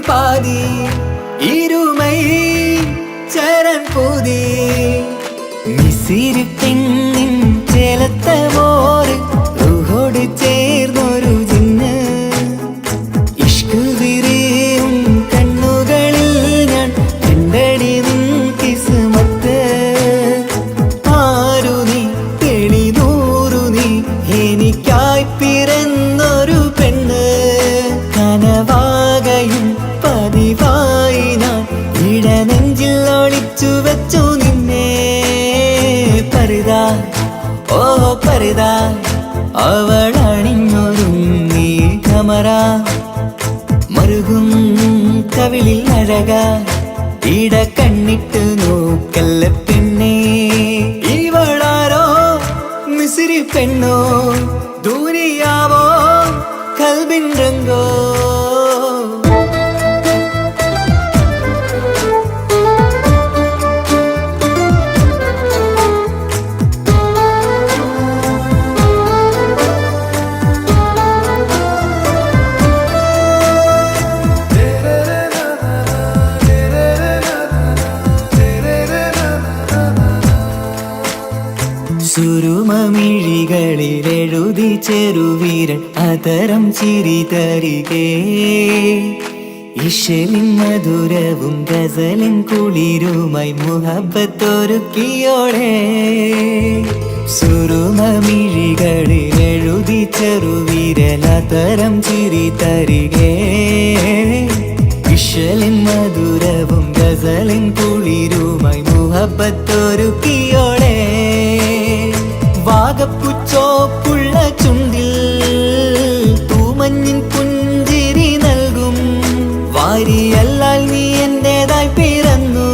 പാതി ഇരുമൈ ചരൻ പൂതി മിസിരി പെണ്ണിൻ ചേലത്ത മോറ് റൂഹോട് ചേർന്നൊരു ജിന്ന് ഇഷ്ക് വിരിയും കണ്ണുകളിൽ ഞാൻ കണ്ടടി നിൻ കിസ്മത്ത് ആരു നീ തെളിനൂറു നീ എനിക്കായി പിറന്നൊരു പെണ്ണ് കനവാകയും പതിവായി ഞാൻ ഇടനെഞ്ചിൽ ഒളിച്ചു വെച്ചു നിന്നെ പരിതാ ഓ പരിതാ അവളണിഞ്ഞൊരുങ്ങി കമറ മറുകും കവിളിൽ അഴക ഇട കണ്ണിട്ട് നോക്കല്ല പെണ്ണേ ഇവളാരോ മിസിരി പെണ്ണോ ദൂരിയാവോ കൽബിൻ രംഗോ സുരുമമിഴികളിൽ എഴുതി ചെറുവീരൻ അതരം ചിരി തരികേ ഇശലിൻ മധുരവും ഗസലിൻ കുളിരുമായി മുഹബത്തൊരുക്കിയോളെ സുരുമമിഴികളിൽ എഴുതി ചെറുവീരൻ അതരം ചിരി തരികേ ഇശലിൻ മധുരവും ഗസലിൻ കുളിരുമായി മുഹബത്തൊരുക്കിയോളെ വാഗപ്പുച്ചോപ്പുള്ള ചുണ്ടിൽ തൂമഞ്ഞിൻ പുഞ്ചിരി നൽകും വാരിയല്ലാൽ നീ എന്റേതായി പിറന്നു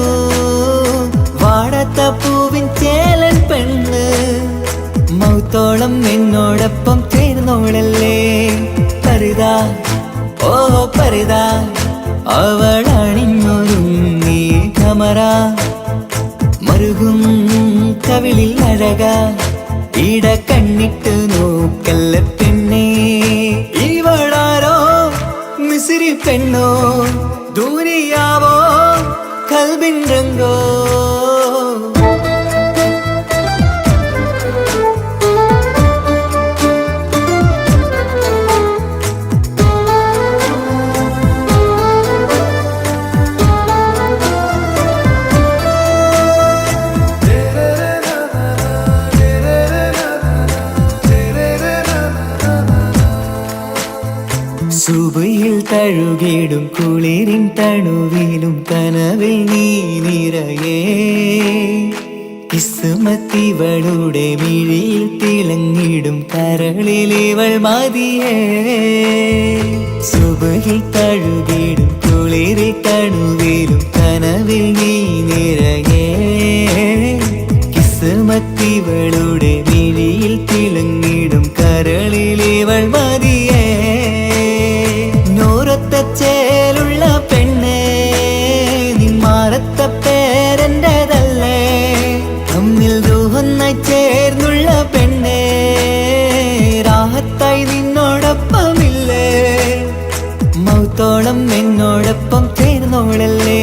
വാടാത്ത പൂവിൻ ചേലൻ പെണ്ണ് മൗത്തോളം എന്നോടൊപ്പം ചേർന്നോളല്ലേ പരിതാ ഓ പരിതാ അവളണിഞ്ഞൊരുങ്ങി കമറ മറുകും കവിളിൽ അഴക ഇട കണ്ണിട്ട് നോക്കല്ല പെണ്ണേ ഇവളാരോ മിസിരി പെണ്ണോ ദൂരിയാവോ കൽബിൻ രംഗോ സുബയിൽ തഴുകിടും കുളിരിൻ തണുവിലും കനവിൽ നീ നിറയേ കിസ്മത്തിവളുടെ മിഴിയിൽ തിളങ്ങിടും കരളിലിവൾ മതിയേ സുബയിൽ തഴുകിടും കുളിരിൻ തണുവിലും കനവിൽ നീ നിറയേ കിസ്മത്തിവളുടെ മിഴിയിൽ തിളങ്ങിടും കരളിലിവൾ മതിയേ ചേലുള്ള പെണ്ണേ നിന്മാറത്ത പേരെന്റേതല്ലേ തമ്മിൽ ദൂഹൊന്നായി ചേർന്നുള്ള പെണ്ണേ രാഹത്തായി നിന്നോടൊപ്പമില്ലേ മൗത്തോളം എന്നോടൊപ്പം ചേർന്നോളല്ലേ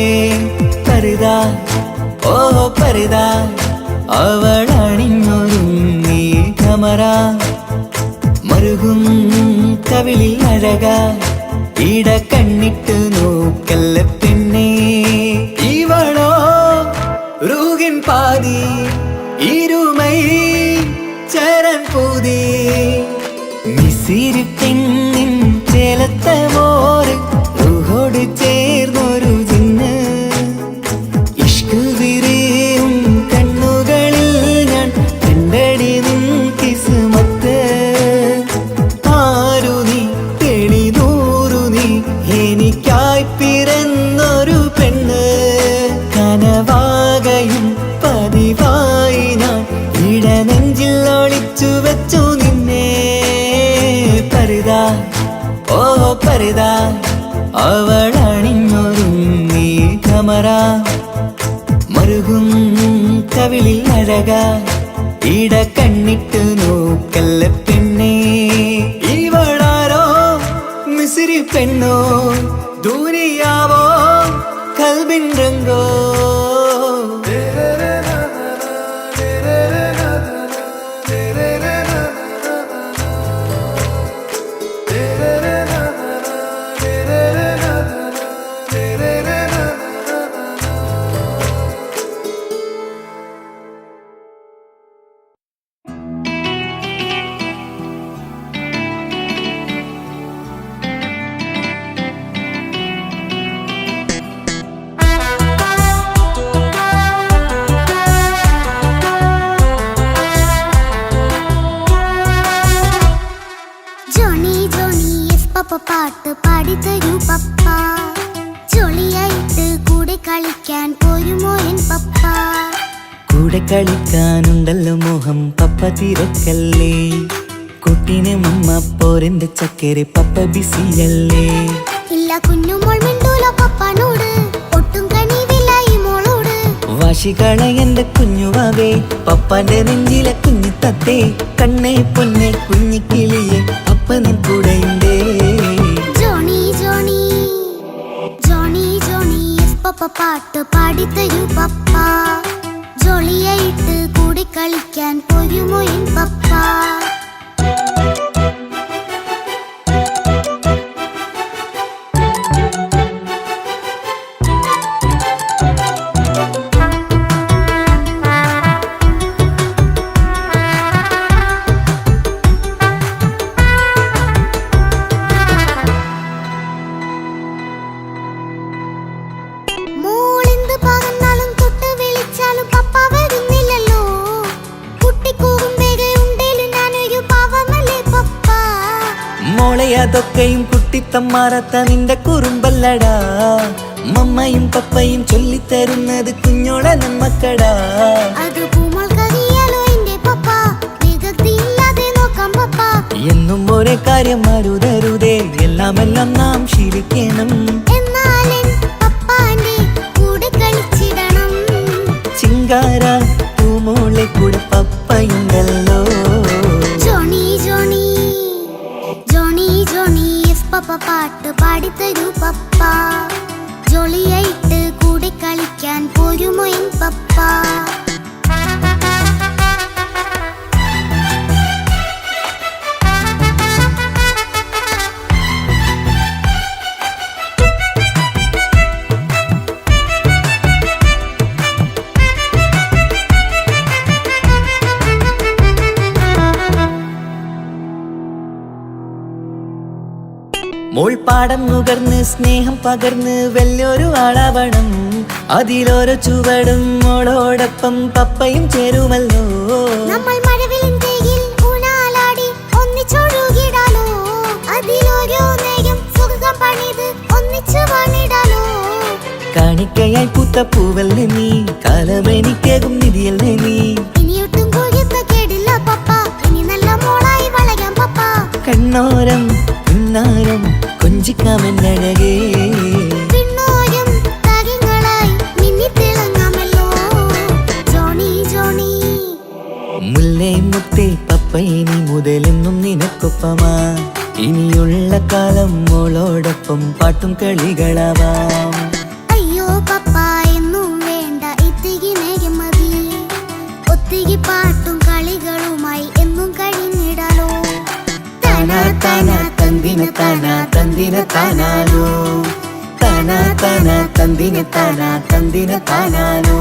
പരിതാ ഓ പരിതാ അവളണിഞ്ഞൊരുങ്ങി കമറ മറുകും കവിളിൽ അഴക ഇട കണ്ണിട്ട് നോക്കല്ല പെണ്ണേ ഇവളോ റൂഹിൻ പാതി ഇരുമൈ ചരൻ പൂതി മിസിരി പെണ്ണിൻ ചേലത്ത മോറ് റൂഹോട് ചേർന്നൊരു ജിന്ന് ഇഷ്ക് വിരിയും കണ്ണുകളിൽ ഞാൻ കണ്ടടി നിൻ കിസ്മത്ത് ആരു നീ തെളിനൂറു നീ എനിക്കായി പിറന്നൊരു പെണ്ണ് കനവാകയും പതിവായി ഞാൻ ഇടനെഞ്ചിൽ ഒളിച്ചു വെച്ചു നിന്നെ പരിതാ ഓ പരിതാ അവളണിഞ്ഞൊരുങ്ങി കമറ മറുകും കവിളിൽ അഴക ഇട കണ്ണിട്ട് നോക്കല്ല പെണ്ണേ ഇവളാരോ മിസിരി പെണ്ണോ ദൂരിയാവോ കൽബിൻ രംഗോ പാട്ട് പാടിത്തരൂ പപ്പ ജോളിയായിട്ട് കൂടെ കളിക്കാൻ പോരുമോ എൻ പപ്പ കൂടെ കളിക്കാനുണ്ടല്ലോ മോഹം പപ്പ തിരക്കല്ലേ കുട്ടീനെ മമ്മ പോരെന്റെ ചക്കരെ പപ്പ ബിസിയല്ലേ ഇല്ല കുഞ്ഞുമോൾ മിണ്ടൂലോ പപ്പനോട് ഒട്ടും കനിവില്ല ഈ മോളോട് വാശികള എന്റെ കുഞ്ഞുവാവേ പപ്പാന്റെ നെഞ്ചിലെ കുഞ്ഞു തത്തേ കണ്ണേ പൊന്നെ കുഞ്ഞിക്കിളിയെ അപ്പനും കൂടെയുണ്ടേ ജോണി ജോണി ജോണി ജോണി പപ്പ പാട്ട് പാടിത്തരൂ പപ്പ ജോളിയായിട്ട് കൂടെ കളിക്കാൻ പോരുമോ എൻ പപ്പ അതൊക്കെയും കുട്ടിത്തമ്മാറത്ത നിന്റെ കുറുമ്പല്ലടാ മമ്മയും പപ്പയും ചൊല്ലിത്തരുന്നത് കുഞ്ഞോളെ നമ്മക്കടാ എന്നും ഒരേ കാര്യം അരുതരുതേ എല്ലാം നാം ശീലിക്കണം ചിങ്കാര പൂമോളെ കൂടെ പപ്പയുണ്ടല്ലോ പപ്പ പാട്ട് പാടിത്തരൂ പപ്പ ജോളിയായിട്ട് കൂടെ കളിക്കാൻ പോരുമോ എൻ പപ്പ മോൾപ്പാടം നുകർന്ന് സ്നേഹം പകർന്ന് വലിയൊരു ആളാവണം അതിലോരോ ചുവടും മോളോടൊപ്പം പപ്പയും ചേരുമല്ലോ നമ്മൾ മഴവിലിൻ ഊനാലാടി ഒന്നിച്ചൊഴുകിടാലോ അതിലോരോ നേരം സുഖം പണിത് ഒന്നിച്ചു വാണിടാലോ കാണിക്കയായി പൂത്ത പൂവല്ലേ നീ കാലമെനിക്കേകും നിധിയല്ലേ നീ ഇനിയൊട്ടും കൂടിയപ്പ കേടില്ല പപ്പ ഇനി നല്ല മോളായി വളരാം പപ്പ കണ്ണോരം പിന്നാരം കൊഞ്ചിക്കാമെന്നഴകേ പിന്നോരം താരങ്ങളായി മിന്നിത്തിളങ്ങാമല്ലോ ജോണി ജോണി മുല്ലേ മുത്തേ പപ്പയിനി മുതലെന്നും നിനക്കൊപ്പമാ ഇനിയുള്ള കാലം മോളോടൊപ്പം പാട്ടും കളികളാവാം അയ്യോ പപ്പ എന്നും വേണ്ട ഇത്തിരി നേരം മതി ഒത്തിരി പാട്ടും കളികളുമായി എന്നും കഴിഞ്ഞിടാലോ താനാ താനാ തന്ദിന താനാ തന്ദിന താനാനോ താനാ താനാ തന്ദിന താനാ തന്ദിന താനാനോ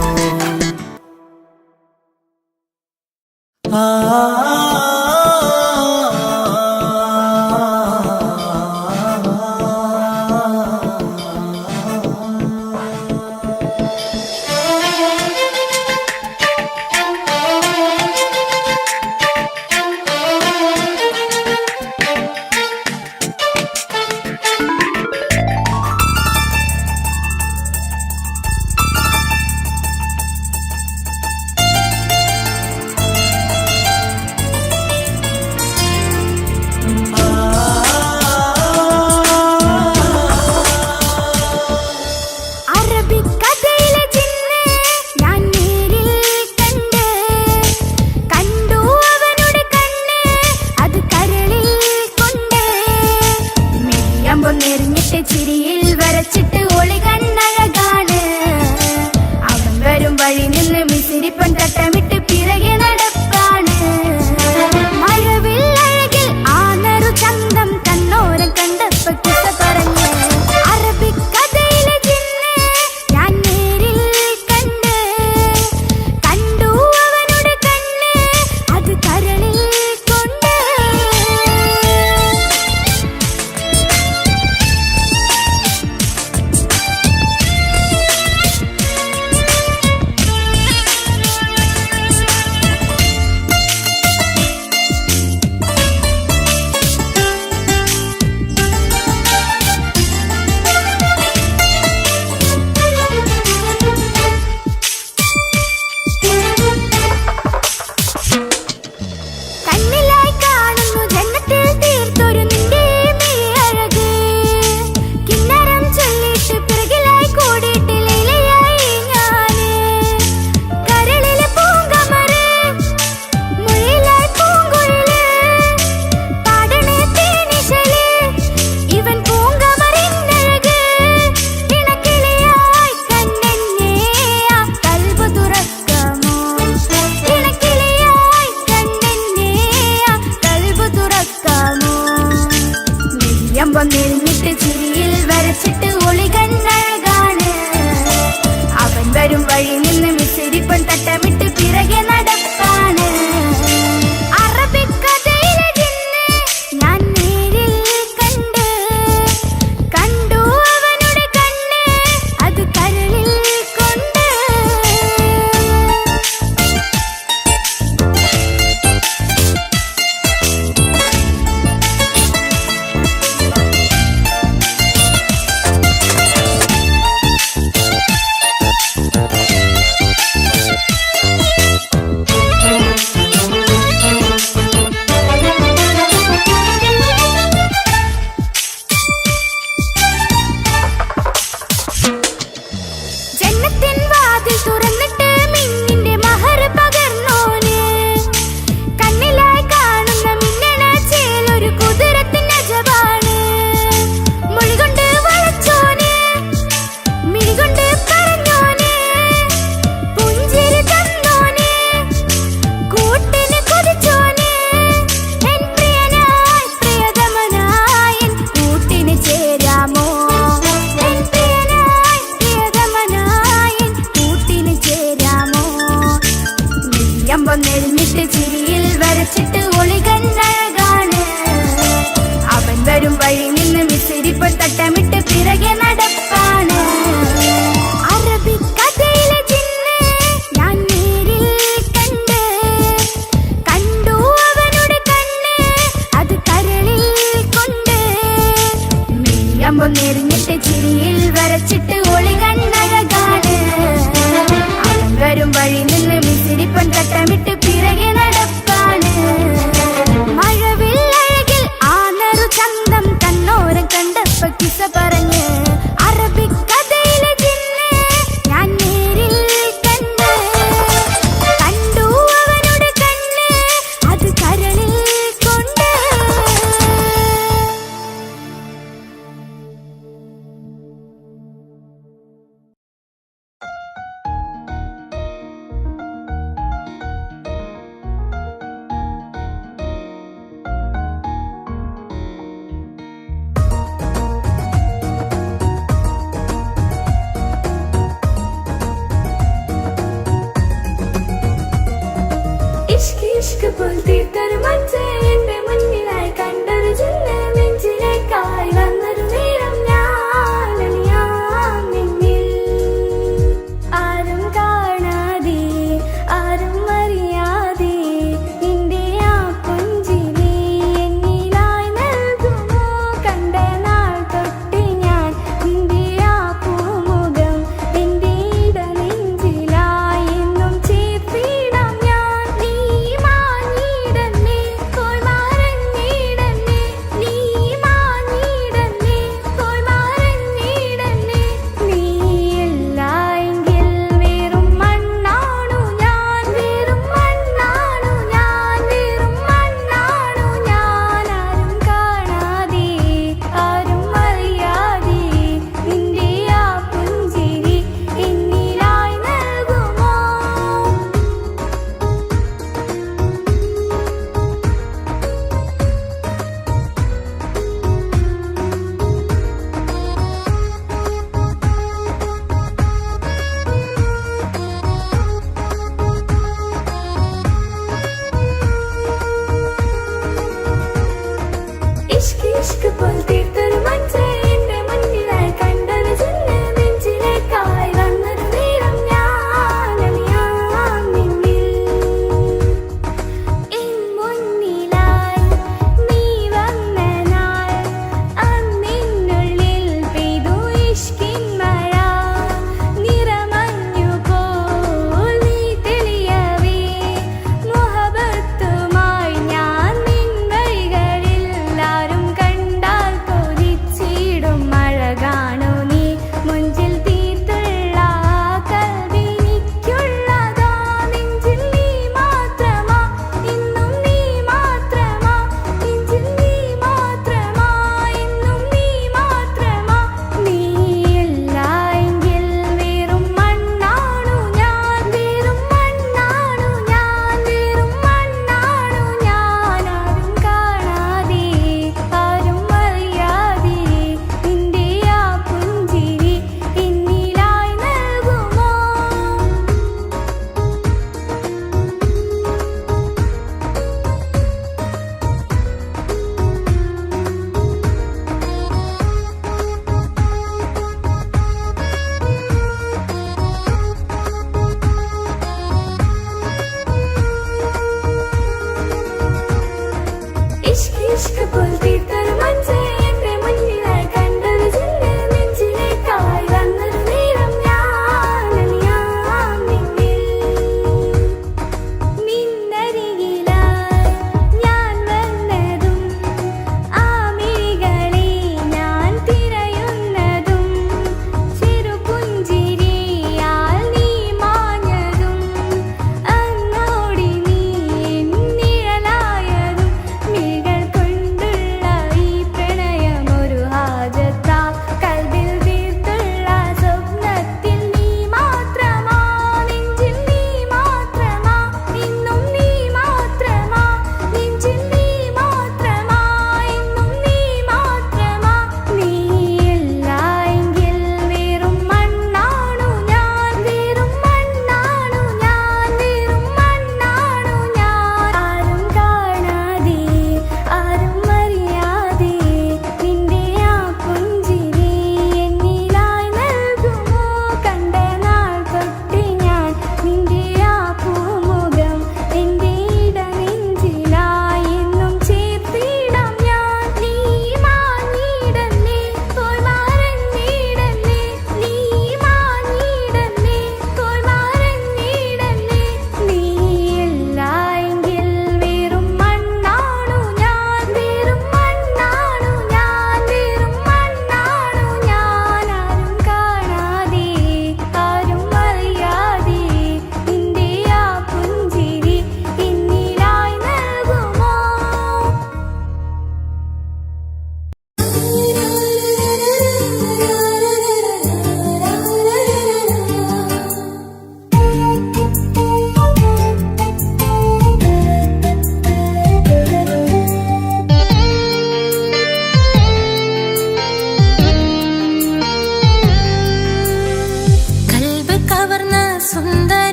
നിറഞ്ഞിട്ട് ചിരിയിൽ വരച്ചിട്ട് ഒളി കണ്ണഴകാണ് അവൻ വരും വഴി നിന്ന് മിസിരിപ്പൻ തട്ടമിട്ട് പിറകെ നടപ്പാണ് അറബിക്കഥയിലെ ജിന്ന് ഞാൻ നേരിൽ കണ്ട് കണ്ടു അവനുടെ കണ്ണ് അത് കരളിൽ കൊണ്ട് ജന്നത്തിൻ വാതിൽ തുറന്നിട്ട് മിന്നിന്റെ മഹർ പകർന്നോന് കണ്ണിലായി കാണുന്ന മിന്നണ ചേലൊരു കുതിരത്തിൻ അജബാണ് മൊഴികൊണ്ട് വളച്ചോന് മിഴികൊണ്ട് പറഞ്ഞോന് പുഞ്ചിരി തന്നോന് കൂട്ടിന് കൊതിച്ചോന് എൻ പ്രിയനായി പ്രിയതമനായി എൻ കൂട്ടിന് ചേരാമോ എൻ പ്രിയനായി പ്രിയതമനായി എൻ കൂട്ടിന് ചേരാമോ നീയമ്പം നെരിഞ്ഞിട്ട് ചിരിയിൽ വരച്ചിട്ട് ഒളി കണ്ണഴകാണ് അവൻ വരും വഴി നിന്ന് മിസിരിപ്പൻ തട്ടമിട്ട് പിറകെ നടപ്പാണ് അറബിക്കഥയിലെ ജിന്ന് ഞാൻ നേരിൽ കണ്ട് കണ്ടു അവനുടെ കണ്ണ് അത് കരളിൽ കൊണ്ട് നീയമ്പം നെരിഞ്ഞിട്ട് ചിരിയിൽ വരച്ചിട്ട് ഒളി കണ്ണഴകാണ് അവൻ വരും വഴി നിന്ന് മിസിരിപ്പൻ തട്ടമിട്ട് പിറകെ നടപ്പാണ് മഴവില്ലഴകിൽ ആ നറു ചന്തം കണ്ണോരം കണ്ടപ്പ കിസ പറഞ്ഞ് അറബിക്കഥയിലെ ജിന്ന് ഞാൻ നേരിൽ കണ്ട് കണ്ടു അവനുടെ കണ്ണ് അത് കരളിൽ കൊണ്ട്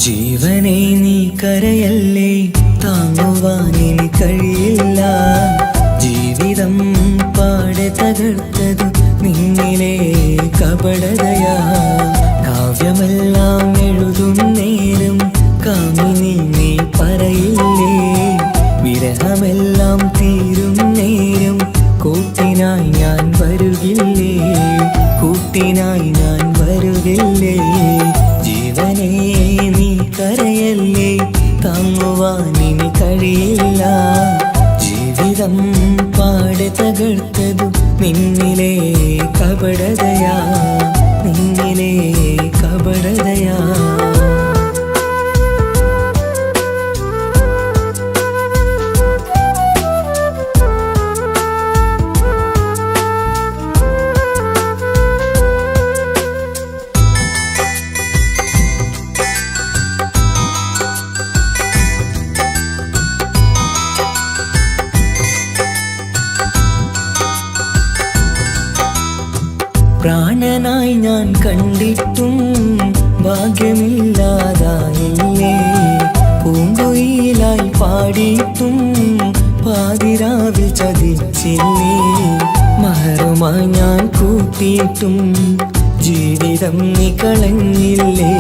ജീവനെ നീ കരയല്ലേ, താങ്ങുവാനിനി കഴിയില്ല. ജീവിതം പാടെ തകർത്തത് നിന്നിലെ കപടതയാ. കാവ്യമെല്ലാം എഴുതും നേരം കാമിനി നീ പറയില്ലേ, വിരഹമെല്ലാം തീരും നേരം കൂട്ടിനായി ഞാൻ വരുകില്ലേ, കൂട്ടിനായി ഞാൻ വരുകില്ലേ. ജീവനെ നീ കരയല്ലേ, താങ്ങുവാനിനി കഴിയില്ല. ജീവിതം പാടെ തകർത്തതു നിന്നിലെ കപടതയാ, നിന്നിലെ കപടതയാ. പ്രാണനായി ഞാൻ കണ്ടിട്ടും ഭാഗ്യമില്ലാതായില്ലേ, പൂങ്കുയിലായി പാടിയിട്ടും പാതിരാവിൽ ചതിച്ചില്ലേ. മഹറുമായി ഞാൻ കൂട്ടിയിട്ടും ജീവിതം നീ കളഞ്ഞില്ലേ,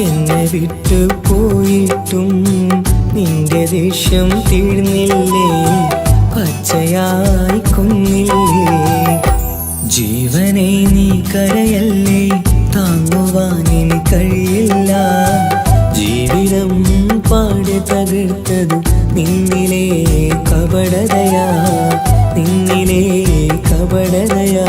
എന്നെ വിട്ടു പോയിട്ടും നിന്റെ ദേഷ്യം തീർന്നില്ലേ, പച്ചയായി കൊന്നില്ലേ. ജീവനെ നീ കരയല്ലേ, താങ്ങുവാനിനി കഴിയില്ല. ജീവിതം പാടെ തകർത്തത് നിന്നിലെ കപടതയാ, നിന്നിലെ കപടതയാ.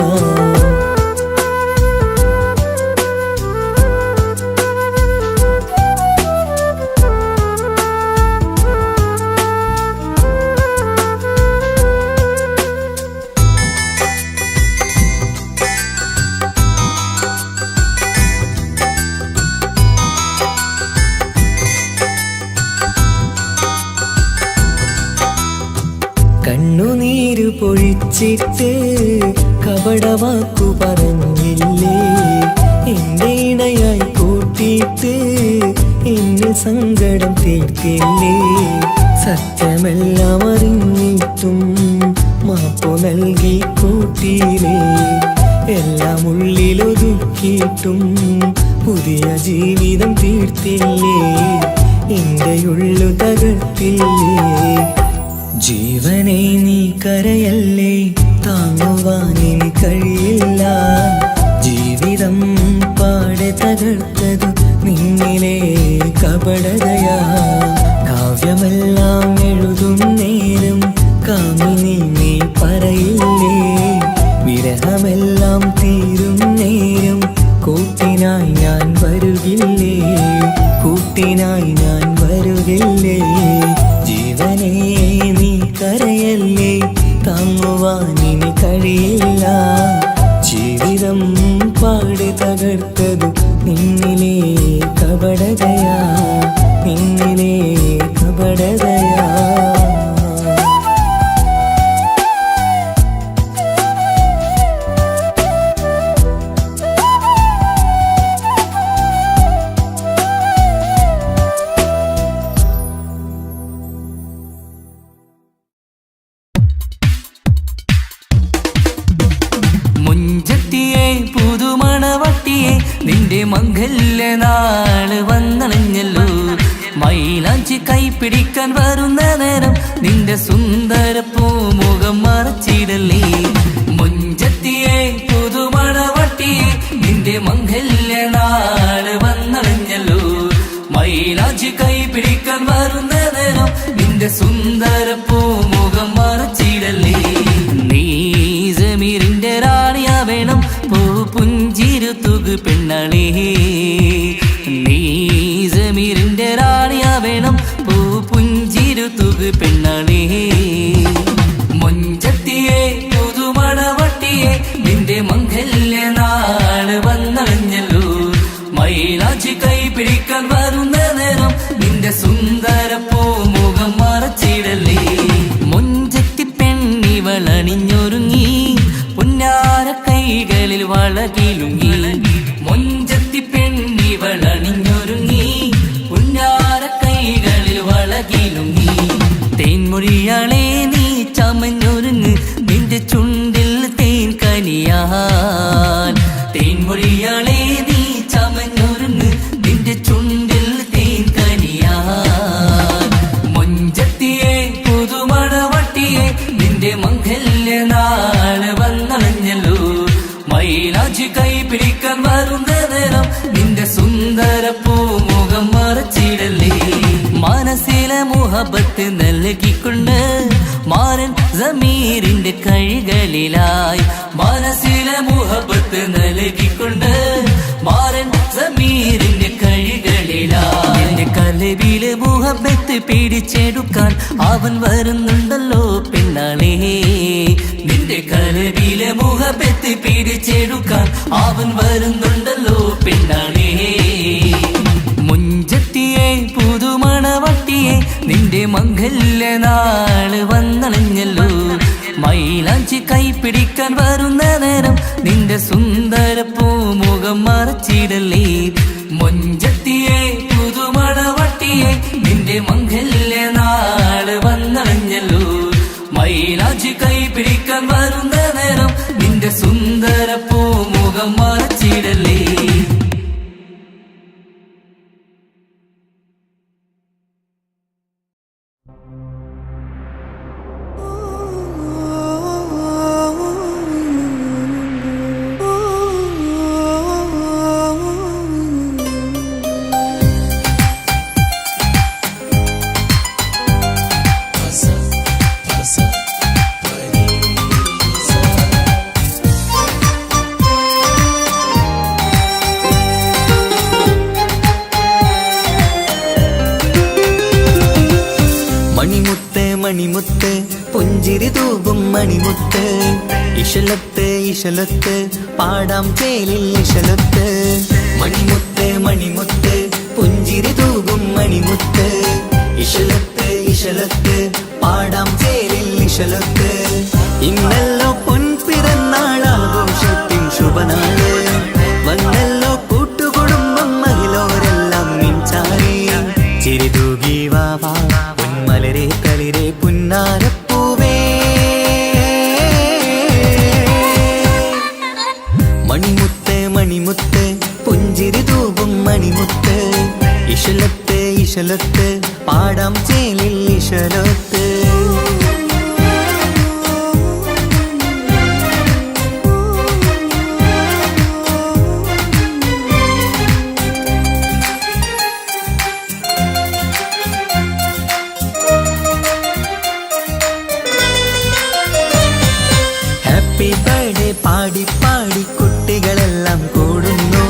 കണ്ണുനീര് പൊഴിച്ചിട്ട് കപടവാക്കു പറഞ്ഞില്ലേ, എന്റെ ഇണയായി കൂട്ടിയിട്ട് എന്നെ സങ്കടം തീർത്തില്ലേ. സത്യമെല്ലാം അറിഞ്ഞിട്ടും മാപ്പു നൽകി കൂട്ടിയില്ലേ, എല്ലാം ഉള്ളിലൊതുക്കിയിട്ടും പുതിയ ജീവിതം തീർത്തില്ലേ, എന്റെ ഉള്ളു തകർത്തില്ലേ. ജീവനെ നീ കരയല്ലേ, താങ്ങുവാനിനി കഴിയില്ല. ജീവിതം പാടെ തകർത്തത് നിന്നിലെ കപടതയാ. കാവ്യമെല്ലാം എഴുതും നേരം കാമിനി നീ പറയില്ലേ, വിരഹമെല്ലാം തീരും നേരം കൂട്ടിനായി ഞാൻ വരുകില്ലേ, കൂട്ടിനായി ഞാൻ വരുകില്ലേ. ജീവനെ നീ കരയല്ലേ, താങ്ങുവാനിനി കഴിയില്ല. ജീവിതം പാടെ തകർത്തതു നിന്നിലെ കപടതയാ, നിന്നിലെ കപടതയാ. നിന്റെ മംഗല്യ നാള് വന്നണഞ്ഞല്ലോ, മൈലാഞ്ചി കൈപിടിക്കാൻ വരുന്ന നേരം നിന്റെ സുന്ദര പൂമുഖം മറച്ചിടല്ലേ. മുഞ്ചത്തിയെ പുതുമണവട്ടിയെ നിന്റെ മംഗല്യ നാള് വന്നണഞ്ഞല്ലോ, മൈലാഞ്ചി കൈപിടിക്കാൻ വരുന്ന നേരം നിന്റെ സുന്ദര പൂമുഖം മറച്ചിടല്ലേ. നീ ജമീറിന്റെ റാണിയാ വേണം, പുഞ്ചിരുത്തുകു പെണ്ണളേ. നീ ജമീറിന്റെ റാണിയാ വേണം, പുഞ്ചിരുത്തുകു പെണ്ണളേ. മുഞ്ചത്തിയെ പുതുമണവട്ടിയെ നിന്റെ മംഗല്യ നാള് വന്നണഞ്ഞല്ലോ, മൈലാഞ്ചി കൈപിടിക്കാൻ വരുന്ന നേരം നിന്റെ സുന്ദര പൂമുഖം മറച്ചിടല്ലേ. മുഞ്ചത്തി പെണ്ണിവളണിഞ്ഞൊരുങ്ങി പുന്നാര കൈകളിൽ വളകിലുങ്ങി, മൊഞ്ചത്തി പെണ്ണിവളണിഞ്ഞൊരുങ്ങി സമീറിന്റെ കൈകളിലായി മനസ്സിലെ മുഹബത്ത് നൽകിക്കൊണ്ട് മാരൻ സമീറിന്റെ കൈകളിലായി എന്റെ കലവിലെ മുഹബത്ത് പിടിച്ചെടുക്കാൻ അവൻ വരുന്നുണ്ടല്ലോ പെണ്ണാളേ നിന്റെ കലവിലെ മുഹബത്ത് പിടിച്ചെടുക്കാൻ അവൻ വരുന്നുണ്ടല്ലോ പെണ്ണാളേ മുഞ്ചത്തിയെ പുതുമണവട്ടിയെ നിന്റെ മംഗല്യ നാള് വന്നണഞ്ഞല്ലോ മൈലാഞ്ചി കൈ പിടിക്കാൻ വരുന്ന നേരം നിന്റെ സുന്ദര പൂമുഖം മറച്ചിടല്ലേ മുഞ്ചത്തിയെ പുതുമണവട്ടിയെ നിന്റെ മംഗല്യ നാള് വന്നണഞ്ഞല്ലോ മൈലാഞ്ചി കൈ പിടിക്കാൻ വരുന്ന നേരം നിന്റെ സുന്ദര പൂമുഖം മറച്ചിടല്ലേ മണിമുത്ത് മണിമുത്ത് പുഞ്ചിരി തൂകും മണിമുത്ത് ഇശലത്ത് ഇശലത്ത് പാടാം ചേലിൽ ഇശലത്ത് മണിമുത്ത് മണിമുത്ത് പുഞ്ചിരി തൂകും മണിമുത്ത് ഇശലത്ത് ഇശലത്ത് പാടാം ചേലിൽ ഇശലത്ത് ഇന്നല്ലോ പൊൻപിറന്നാൾ ആഘോഷത്തിൻ ശുഭനാള് വന്നല്ലോ കൂട്ടുകുടുംബം മഹിളോരെല്ലാം മിൻചാരി ചിരിതൂകി വാവാ പൊന്മലരെ കളിരെ പുന്നാരപ്പൂവേ മണിമുത്ത് മണിമുത്ത് പുഞ്ചിരി തൂകും മണിമുത്ത് ഇശലത്ത് ഇശലത്ത് പാടാം ചേലിൽ ഇശലത്ത് ഹാപ്പി ബർത്ത്ഡേ പാടി പാടി കുട്ടികളെല്ലാം കൂടുന്നു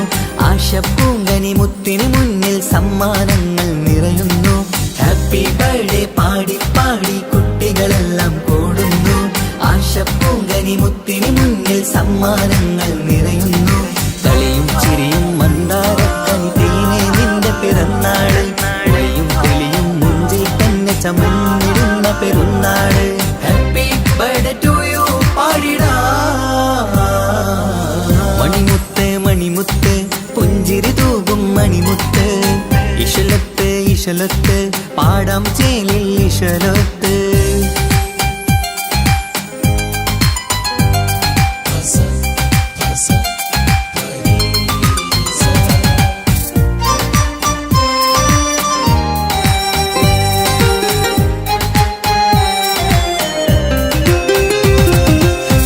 ആശപ്പൂങ്കനി മുത്തിന് മുന്നിൽ സമ്മാനങ്ങൾ നിറയുന്നു ഹാപ്പി ബർത്ത്ഡേ പാടി പാടി കുട്ടികളെല്ലാം കൂടുന്നു ആശപ്പൂങ്കനി മുത്തിന് മുന്നിൽ സമ്മാനങ്ങൾ നിറയുന്നു കളിയും ചിരിയും മന്ദാരക്കനി തേനെ നിന്റെ പിറന്നാള് ഒളിയും കിളിയും മുഞ്ചിൽ തന്നെ ചമന്നിടുന്ന പെരുന്നാള് ഹാപ്പി ബർത്ത്ഡേ ടു യു പാടിടാ മണിമുത്ത് മണിമുത്ത് പുഞ്ചിരി തൂകും മണിമുത്ത് ഇശലത്ത് ഇശലത്ത് പാടാം ചേലിൽ ഇശലത്ത്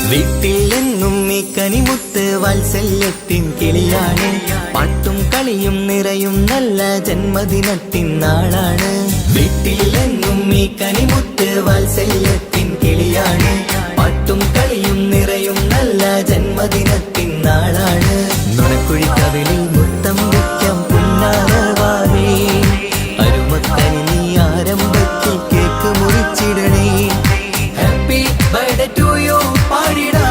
വീട്ടിലെന്നും ഈ കനിമുത്ത് വാത്സല്യത്തിൻ കിളിയാണ് പാട്ടും കളിയും നിറയും നല്ല ജന്മദിനത്തിൻ നാളാണ് വീട്ടിലെന്നും ഈ കനിമുത്ത് വാത്സല്യത്തിൻ കിളിയാണ് പാട്ടും കളിയും നിറയും നല്ല ജന്മദിനത്തിൻ നാളാണ് നുണക്കുഴിക്കവിളിൽ മുത്തം വയ്ക്കാം പുന്നാരവാനേ അരുമക്കനി നീ ആരംഭത്തിൽ കേക്ക് മുറിച്ചിടണേ ഹാപ്പി ബർത്ത്ഡേ ടു യു പാടിടാ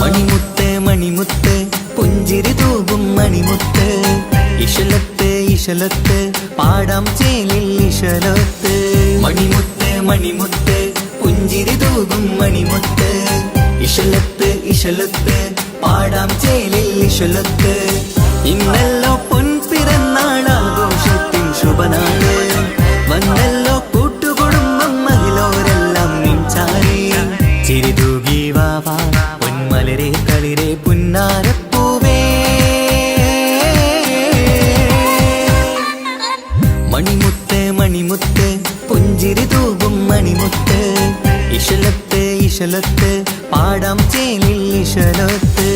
മണിമുത്ത് മണിമുത്ത് പുഞ്ചിരി തൂകും മണിമുത്ത് ഇശലത്ത് ഇശലത്ത് പാടാം ചേലിൽ ഇശലത്ത് മണിമുത്ത് മണിമുത്ത് പുഞ്ചിരി തൂകും മണിമുത്ത് ഇശലത്ത് ഇശലത്ത് പാടാം ചേലിൽ ഇശലത്ത് ഇന്നല്ലോ പൊൻപിറന്നാൾ ആഘോഷത്തിൻ ശുഭനാള് വന്നല്ലോ കൂട്ടുകുടുംബം മഹിളോരെല്ലാം മിൻചാരി ചിരിതൂകി വാവാ പൊന്മലരെ കളിരെ പുന്നാരപ്പൂവേ മണിമുത്ത് മണിമുത്ത് പുഞ്ചിരി തൂകും മണിമുത്ത് ഇശലത്ത് ഇശലത്ത് പാടാം ചേലിൽ ഇശലത്ത്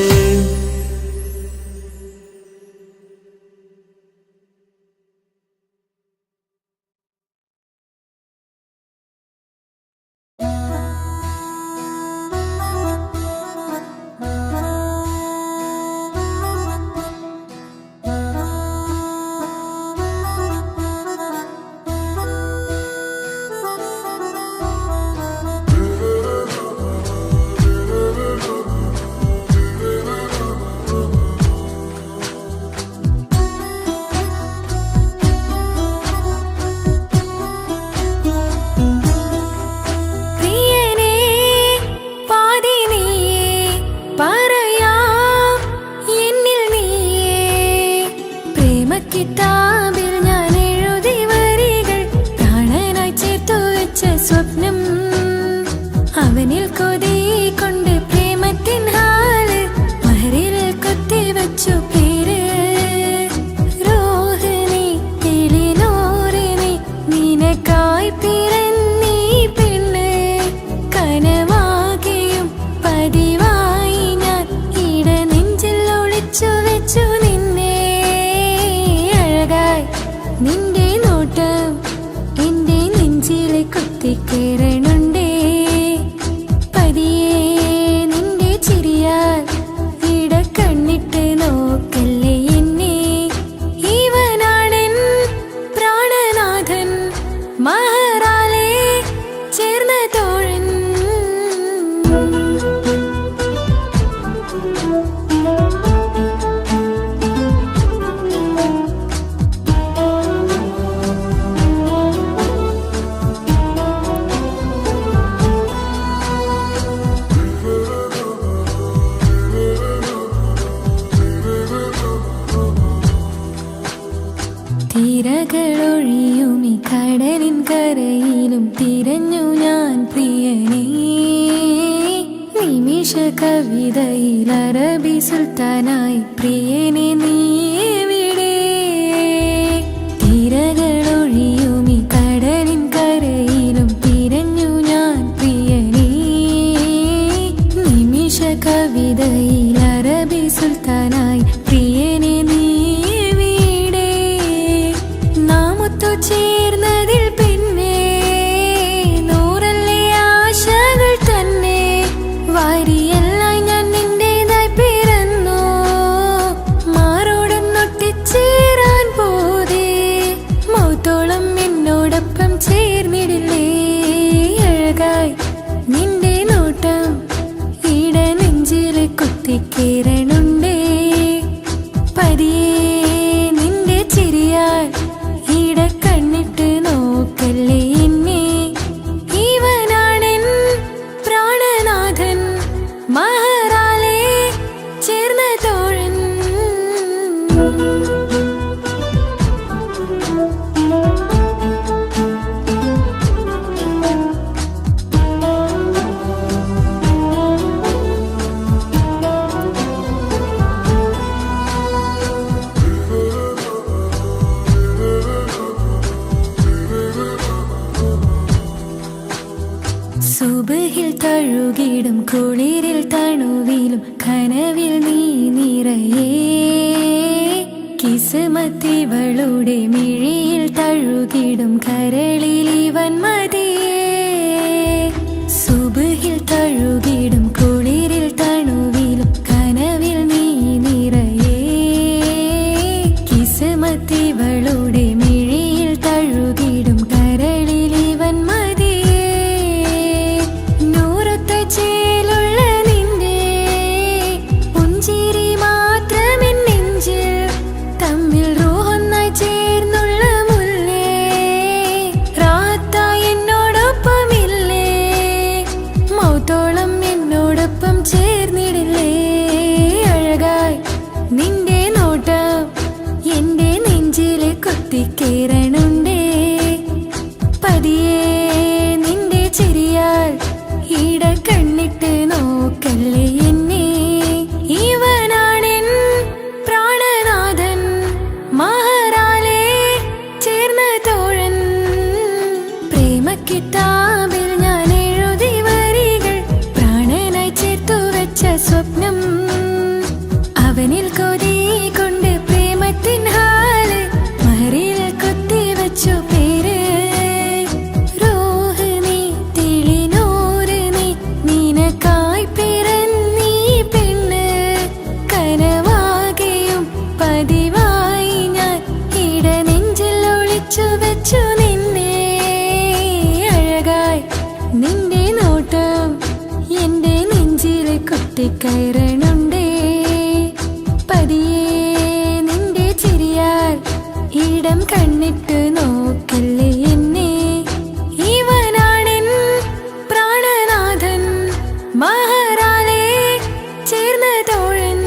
കിതാബിൽ ഞാൻ എഴുതി വരികൾ പ്രാണനായി ചേർത്തു വെച്ച സ്വപ്നം അവനിൽ കൊതി കൊണ്ട് പ്രേമത്തിൻ ഹാല് മഹരിൽ കൊത്തി വച്ചു പേര് റോഹിണി തെളിനൂറിനി നിനക്കായി പിറന്നീ പെണ്ണ് കനവാകെയും പതിവായി ഞാൻ ഇട നെഞ്ചിൽ ഒളിച്ചു വെച്ചു നിന്നെ അഴകായി നിന്റെ നോട്ടം എന്റെ നെഞ്ചിലെ കുത്തിക്കേറണുണ്ടേ പതിയെ നിന്റെ ചിരിയാൽ ഇട കണ്ണിട്ട് നോക്കല്ലേ എന്നെ ഇവനാടൻ പ്രാണനാഥൻ മഹറാലെ ചേർന്ന തോഴൻ തിരകളൊഴിയും ഈ കടലിൻ കരയിലും തിരഞ്ഞു ഞാൻ പ്രിയനേ നിമിഷ കവിതയിൽ അറബി സുൽത്താനായി പ്രിയനെ നീ എവിടെ തിരകളൊഴിയും ഈ കടലിൻ കരയിലും തിരഞ്ഞു ഞാൻ പ്രിയനേ നിമിഷ കവിതയിൽ അറബി സുൽത്താനായി പ്രിയനെ നീ ചേർന്നതിൽ പിന്നെ നൂറല്ലേ ആശകൾ തന്നെ വാരിയെല്ലാം ഞാൻ നിന്റേതായി പിറന്നു മാറോടൊന്നൊട്ടിച്ചേരാൻ പോതേ മൗത്തോളം എന്നോടൊപ്പം ചേർന്നിടില്ലേ അഴകായി നിന്റെ നോട്ടം ഇട നെഞ്ചിൽ കുത്തിക്കേറണുണ്ടേ പതിയെ നിന്റെ ചിരിയാൽ ഇട കണ്ണിട്ട് നോക്കല്ലേ എന്നെ ഇവനാടൻ പ്രാണനാഥൻ മഹറാലെ ചേർന്ന തോഴൻ സുബഹിൽ തഴുകിടും കുളിരിൽ തണുവിലും കനവിൽ നീ നിറയേ കിസ്മത്തിവളുടെ മിഴിയിൽ തഴുകിടും കരളിൽ ഇവൻ മതിയേ സുബഹിൽ തഴുകിടും കുളിരിൽ തണുവിലും കനവിൽ നീ നിറയേ കിസ്മത്തിവളുടെ മിഴിയിൽ തഴുകിടും കരളിൽ ഇവൻ മതിയേ ചേലുള്ള നിന്റെ പുഞ്ചിരി മാത്രമെൻ നെഞ്ചിൽ തമ്മിൽ റൂഹൊന്നായി ചേർന്നുള്ള മുല്ലേ റാത്തായി എന്നോടൊപ്പമില്ലേ മൗത്തോളം എന്നോടൊപ്പം ചേർന്നിടില്ലേ അഴകായി നിന്റെ നോട്ടം എന്റെ നെഞ്ചിലെ കുത്തിക്കേറണുണ്ടേ പതിയെ നിന്റെ ചിരിയാൽ ഇട കണ്ണിട്ട് നോക്കല്ലേ എന്നെ ഇവനാടൻ പ്രാണനാഥൻ മഹറാലെ ചേർന്ന തോഴൻ പ്രേമ കിതാബിൽ ഞാൻ എഴുതി വരികൾ പ്രാണനായി ചേർത്തു വെച്ച സ്വപ്നം അവനിൽ കൊതി കൊണ്ട് പ്രേമത്തിൻ ഹാല് മഹറിൽ കൊത്തി വച്ചു പേര് റോഹിണി തെളിനൂറിനി നിനക്കായി പിറന്നീ പെണ്ണ് കനവാകെയും പതിവായി ഞാൻ ഇട നെഞ്ചിൽ ഒളിച്ചു വെച്ചു നിന്നെ അഴകായി നിന്റെ നോട്ടം എന്റെ നെഞ്ചിൽ കുത്തിക്കയറണുണ്ടേ പതിയെ നിന്റെ ചിരിയാൽ ഇടം കണ്ണിട്ട് നോക്കല്ലേ എന്നെ ഇവനാടൻ പ്രാണനാഥൻ മഹറാലെ ചേർന്ന തോഴൻ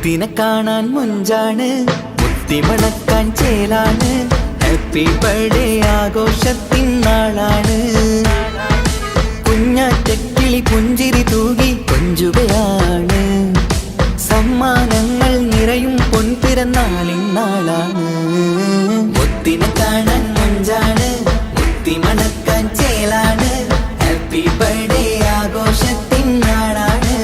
മുത്തിനെ കാണാൻ മുഞ്ചാണ്, മുത്തിമണക്കാൻ ചേലാണ്. Happy birthday ആഘോഷത്തിൻ നാളാണ്. കുഞ്ഞാറ്റക്കിളി പുഞ്ചിരി തൂകി കൊഞ്ചുകയാണ്. സമ്മാനങ്ങൾ നിറയും പൊൻപിറന്നാളിൻ നാളാണ്. മുത്തിനെ കാണാൻ മുഞ്ചാണ്, മുത്തിമണക്കാൻ ചേലാണ്. Happy birthday ആഘോഷത്തിൻ നാളാണ്.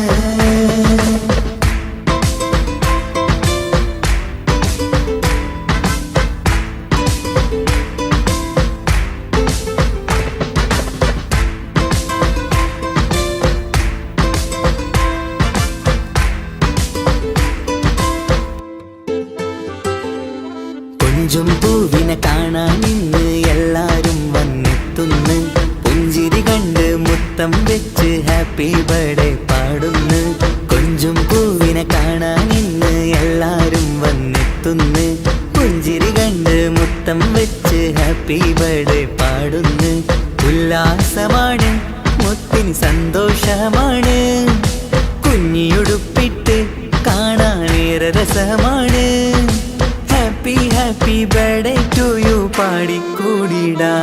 കൊഞ്ചും പൂവിനെ കാണാൻ ഇന്ന് എല്ലാരും വന്നെത്തുന്നു. പുഞ്ചിരി കണ്ട് മുത്തം വെച്ച് ഹാപ്പി ബർത്ത്ഡേ പാടുന്നു. കൊഞ്ചും പൂവിനെ കാണാൻ ഇന്ന് എല്ലാരും വന്നെത്തുന്നു. പുഞ്ചിരി കണ്ട് മുത്തം വെച്ച് ഹാപ്പി ബർത്ത്ഡേ പാടുന്നു. ഉല്ലാസമാണ്, മുത്തിന് സന്തോഷമാണ്. കുഞ്ഞിയുടുപ്പിട്ട് കാണാനേറെ രസമാണ്. Happy happy birthday to you പാടിക്കൂടിടാ.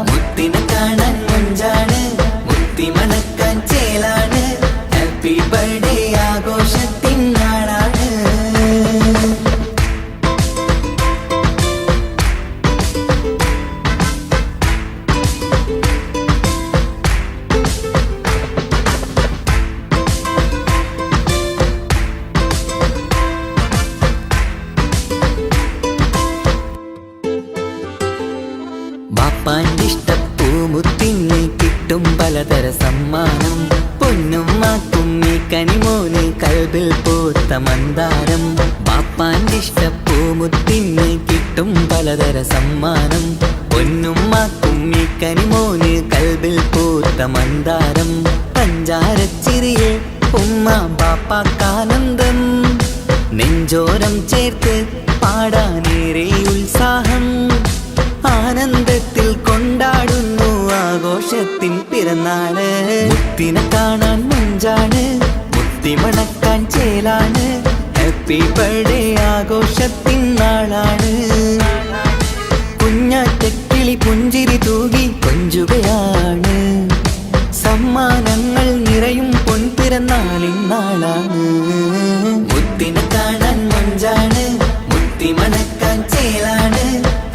മുത്തിനെ കാണാൻ മുഞ്ചാണ്, മുത്തി മണക്കാൻ ചേലാണ്. Happy birthday ആഘോഷത്തിൻ നാളാണ്. ബാപ്പാൻ്റെ ഇഷ്ടപ്പൂമുത്തിന് കിട്ടും പലതര സമ്മാനം. പൊന്നും മാക്കും ഈ കനിമോന് കൽബിൽ പൂത്ത മന്ദാരം. ബാപ്പാൻ്റെ ഇഷ്ടപ്പൂമുത്തിന് കിട്ടും പലതര സമ്മാനം. പൊന്നും മാക്കും ഈ കനിമോന് കൽബിൽ പൂത്ത മന്ദാരം. പഞ്ചാരച്ചിരിയെ ഉമ്മ ബാപ്പാക്കാനന്ദം. നെഞ്ചോരം ചേർത്ത് പാടാനേറെ ഉത്സാഹം. ആനന്ദത്തിൽ കൊണ്ടാടുന്നു ആഘോഷത്തിൻ പിറന്നാള്. മുത്തിനെ കാണാൻ മുഞ്ചാണ്, മുത്തി മണക്കാൻ ചേലാണ്. Happy birthday ആഘോഷത്തിൻ നാളാണ്. കുഞ്ഞാറ്റക്കിളി പുഞ്ചിരി തൂകി കൊഞ്ചുകയാണ്. സമ്മാനങ്ങൾ നിറയും പൊൻപിറന്നാളിൻ നാളാണ്. മുത്തിനെ കാണാൻ മുഞ്ചാണ്, മുത്തി മണക്കാൻ ചേലാണ്.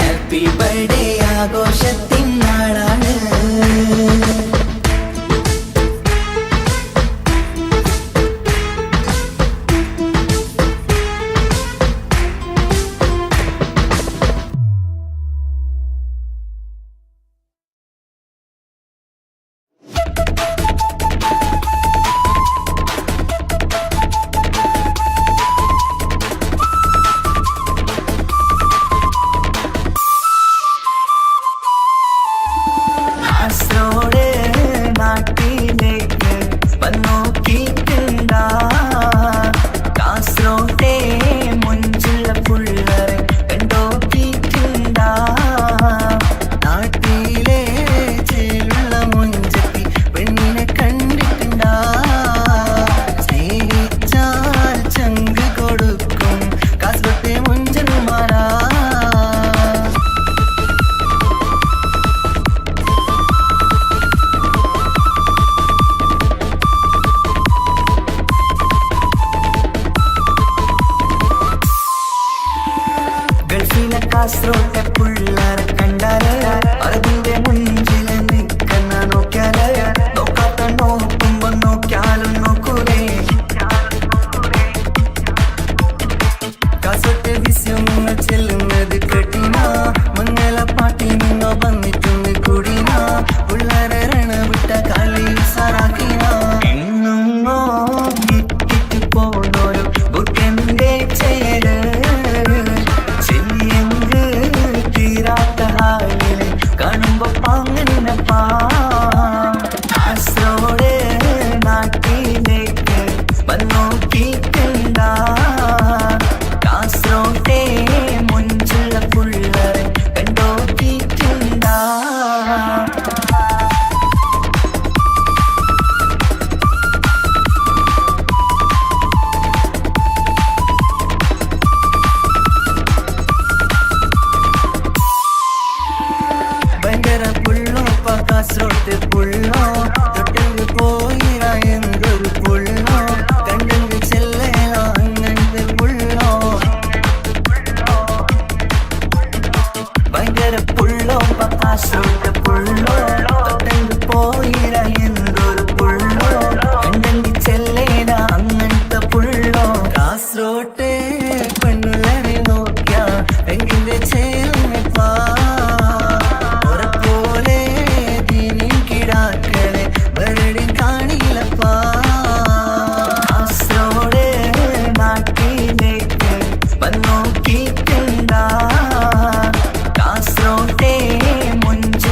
Happy birthday ആഘോഷത്തിൻ നാളാണ്. കാസർഗോട്ടെ പുള്ളാരെ കണ്ടാല് അതിന്റെ മുഞ്ചിൽ നിൽക്കുന്ന നോക്കിയാല് നോക്കാത്ത നോക്കുമ്പോ നോക്കിയാലും നോക്കൂലേ. കാസർഗോട്ടെ വിസ്യങ്ങൾ ചെല്ലുന്നത് കേട്ടിന മംഗള പാട്ടിൽ നിന്നോ വന്നിട്ടുണ്ട് കൂടിന പുള്ളാരെ രണവിട്ട കളി സാറാക്കിന. എങ്ങോ കിട്ടിട്ട് പോണോരു ബുക്കെന്റെ ചേര് കാണുമ്പോ പാങ്ങനപ്പാ. കാസർഗോഡ് നാട്ടിലേക്ക് വന്നോക്കിക്കണ്ട. കാസർഗോട്ടെ മുഞ്ചുള്ള പുള്ളരെ കണ്ടോക്കിക്കണ്ട. കാസർഗോട്ട് പുള്ളോ തൊട്ടെങ്കിൽ പോയിര എന്തൊരു പുള്ളോ കണ്ടെങ്കിൽ ചെല്ലേലോ അങ്ങനത്തെ പുള്ളോ ഭയങ്കര പുള്ളോ കാസർഗോട്ട് പുള്ളോ തൊട്ടെങ്കിൽ പോയിര എന്തൊരു പുള്ളോ കണ്ടെങ്കിൽ ചെല്ലേല അങ്ങനത്തെ പുള്ളോ കാസർഗോട്ടെ പെണ്ണുള്ളവരെ നോക്കിയ എങ്കിന്റെ ചേർന്നപ്പാ പോലെ ദീനിൻ കിടാക്കളെ വരടി കാണില്ലപ്പാ കാസർഗോഡ് നാട്ടിലേക്ക് വന്നോക്കിട്ടുണ്ടാ കാസർഗോട്ടെ മുഞ്ച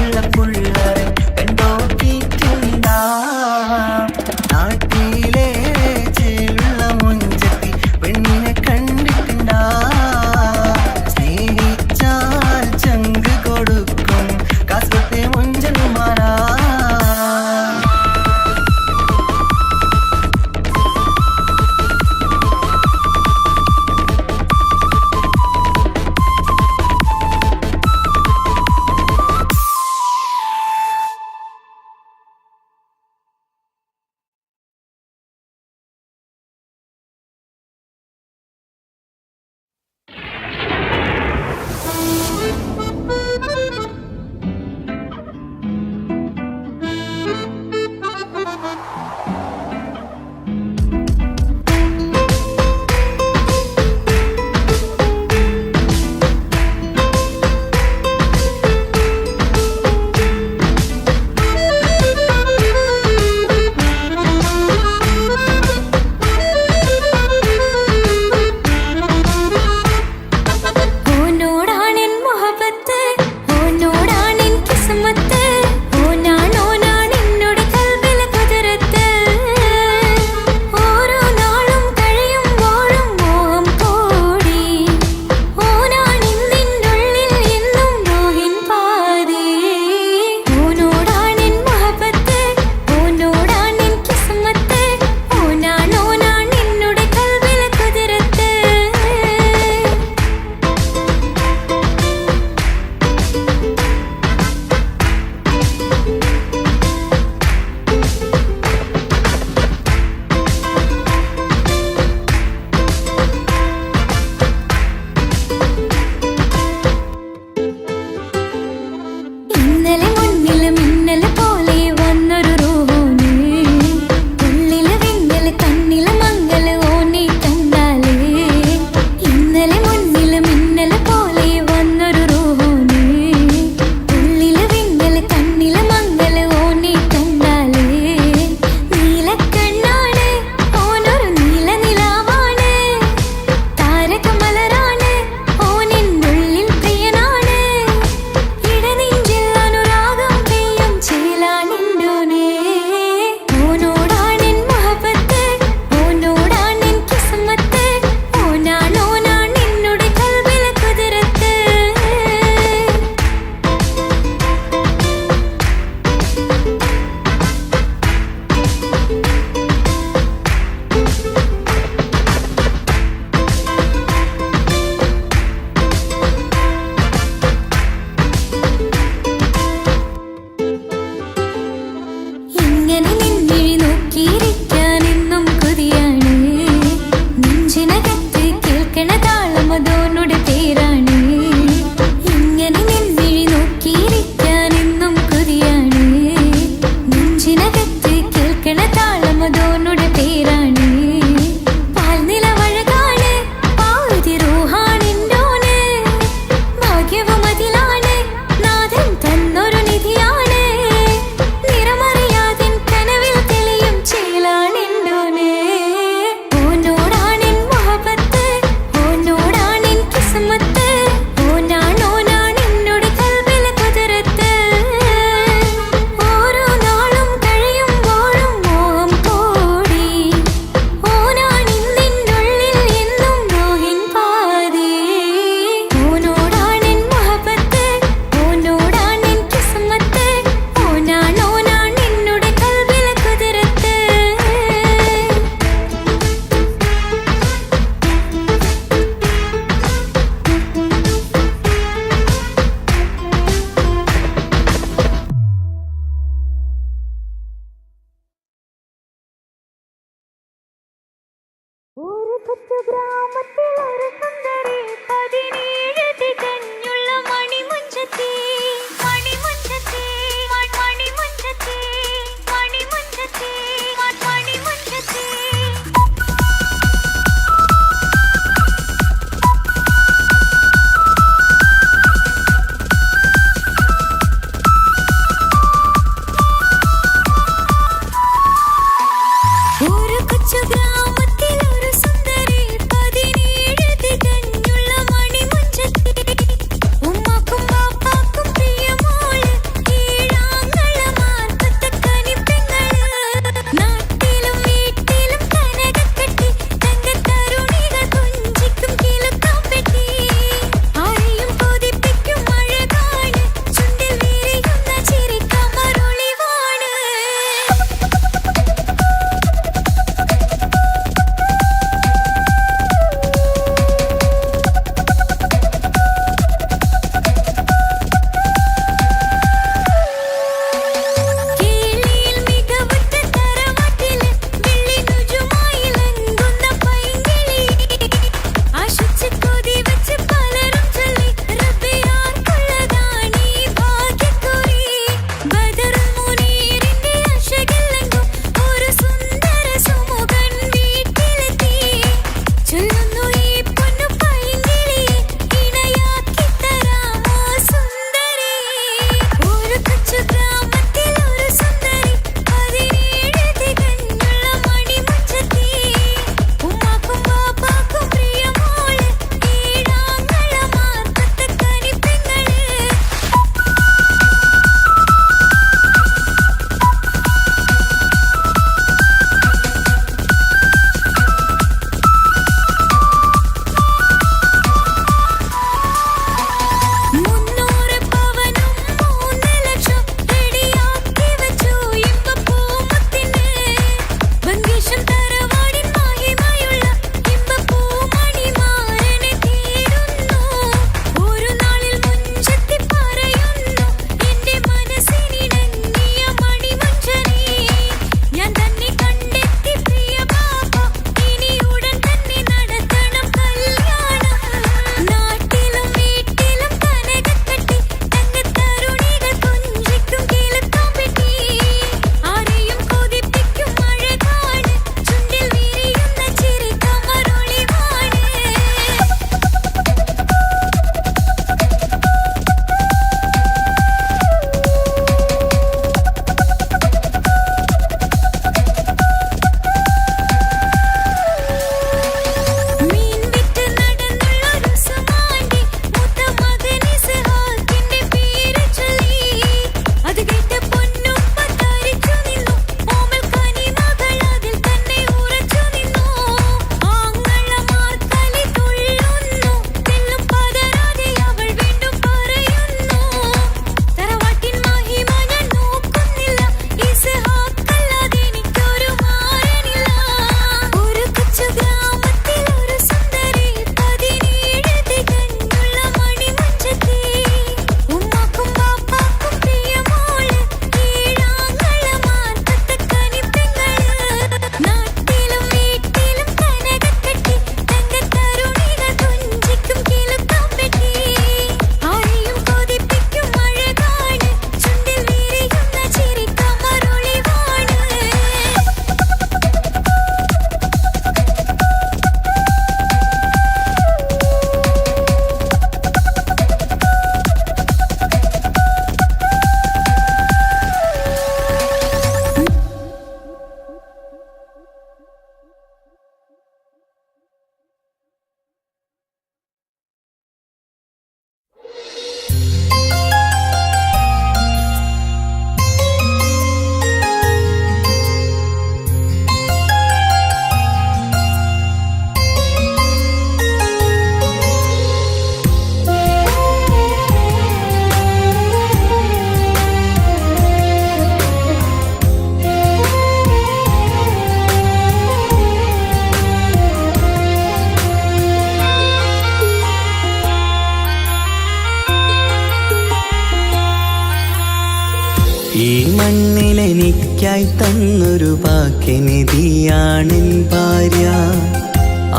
ഈ മണ്ണിലെനിക്കായി തന്നൊരു ഭാഗ്യനിധിയാണെൻ ഭാര്യ.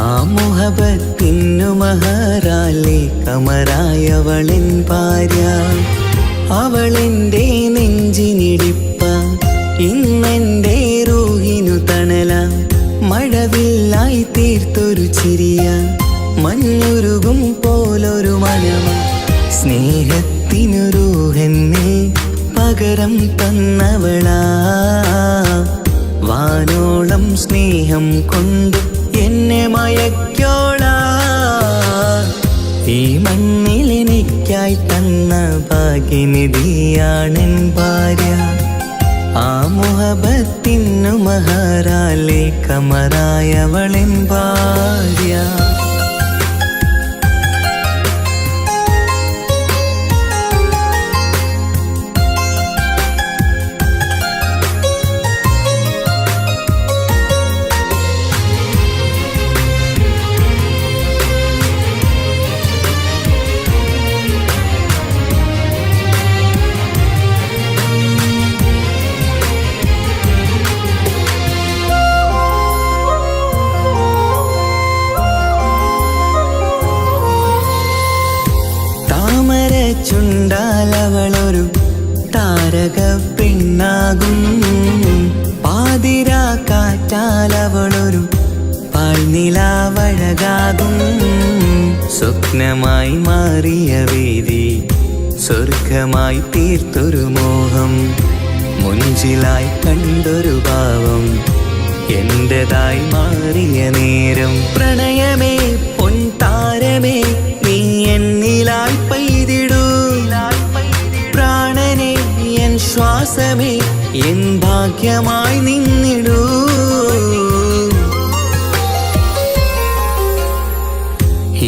ആ മുഹബത്തിനു മഹറാലെ കമറായവളെൻ ഭാര്യ. അവളെൻ്റെ നെഞ്ചിനിടിപ്പ, ഇന്നെൻ്റെ റൂഹിനു തണല. മഴവില്ലായി തീർത്തൊരു ചിരിയ, മഞ്ഞുരുകും പോലൊരു മനമ. സ്നേഹത്തിനു റൂഹെന്നെ പകരം തന്നവളാ. വാനോളം സ്നേഹം കൊണ്ട് എന്നെ മയക്കോളാ. ഈ മണ്ണിലെനിക്കായി തന്ന ഭാഗ്യനിധിയാണെൻ ഭാര്യ. ആ മുഹബത്തിനു മഹറാലെ കമറായവളെൻ ഭാര്യ. ചുണ്ടാലവളൊരു താരക പെണ്ണാകും. പാതിരാ കാറ്റാലവളൊരു പാൽനിലാവഴകാകും. സ്വപ്നമായി മാറിയ വേദി സ്വർഗമായി തീർത്തൊരു മോഹം. മുഞ്ചിലായി കണ്ടൊരു ഭാവം എന്റേതായി മാറിയ നേരം. പ്രണയമേ പൊൻതാരമേ നീ എന്നിലായി പെയ്തിടൂ. പ്രാണനെ എൻ ശ്വാസമേ എൻ ഭാഗ്യമായി നിന്നിടൂ.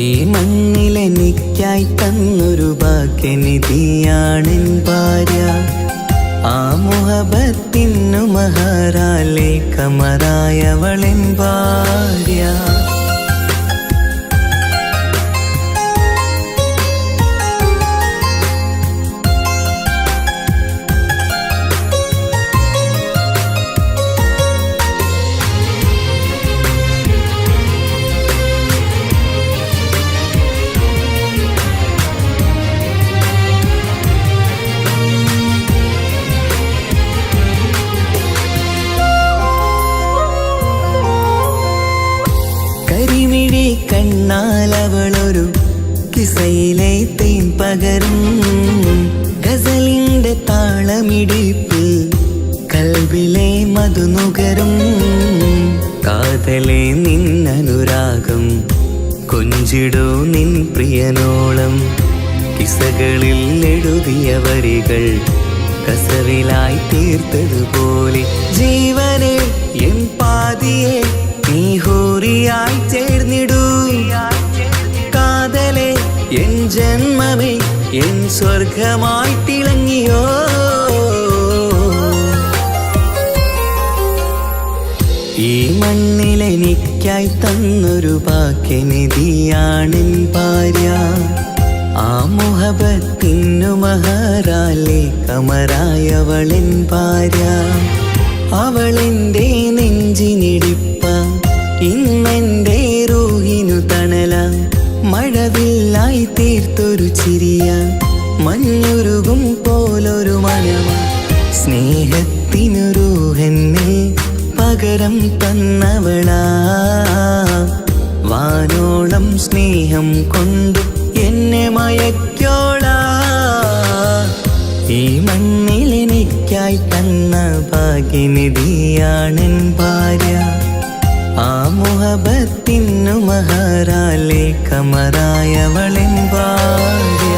ഈ മണ്ണിലെനിക്കായി തന്നൊരു ഭാഗ്യനിധിയാണെൻ ഭാര്യ. ആ മുഹബത്തിനു മഹറാലെ കമറായവളെൻ ഭാര്യ. കരിമിഴി കണ്ണാലവളൊരു കിസയിലെ തേൻ പകരും. ഗസലിന്റെ താളമിടിപ്പിൽ കൽബിലെ മധുനുകരും. കാതലെ നിന്നനുരാഗം കൊഞ്ചിടൂ നിൻ പ്രിയനോളം. കിസകളിൽ എഴുതിയ വരികൾ കസവിലായി തീർത്തതുപോലെ. ജീവനെ എൻ പാതിയെ നീ ഹൂറിയായി ചേർന്നിടൂ. കാതലെ എൻ ജന്മമേ എൻ സ്വർഗമായി തിളങ്ങിയോ. ഈ മണ്ണിലെനിക്കായി തന്നൊരു ഭാഗ്യനിധിയാണെൻ ഭാര്യ. ആ മുഹബത്തിനു മഹറാലെ കമറായവളെൻ ഭാര്യ. അവളെൻ്റെ നെഞ്ചിനിടിപ്പ, ഇന്നെൻ്റെ റൂഹിനു തണല. മഴവില്ലായി തീർത്തൊരു ചിരിയ, മഞ്ഞുരുകും പോലൊരു മനമ. സ്നേഹത്തിനു റൂഹെന്നെ പകരം തന്നവളാ. വാനോളം സ്നേഹം കൊണ്ട് എന്നെ മയക്കോളാ. ഈ മണ്ണിലെനിക്കായി തന്ന ഭാഗ്യനിധിയാണെൻ ഭാര്യ. ആ മുഹബത്തിനു മഹറാലെ കമറായവളെൻ ഭാര്യ.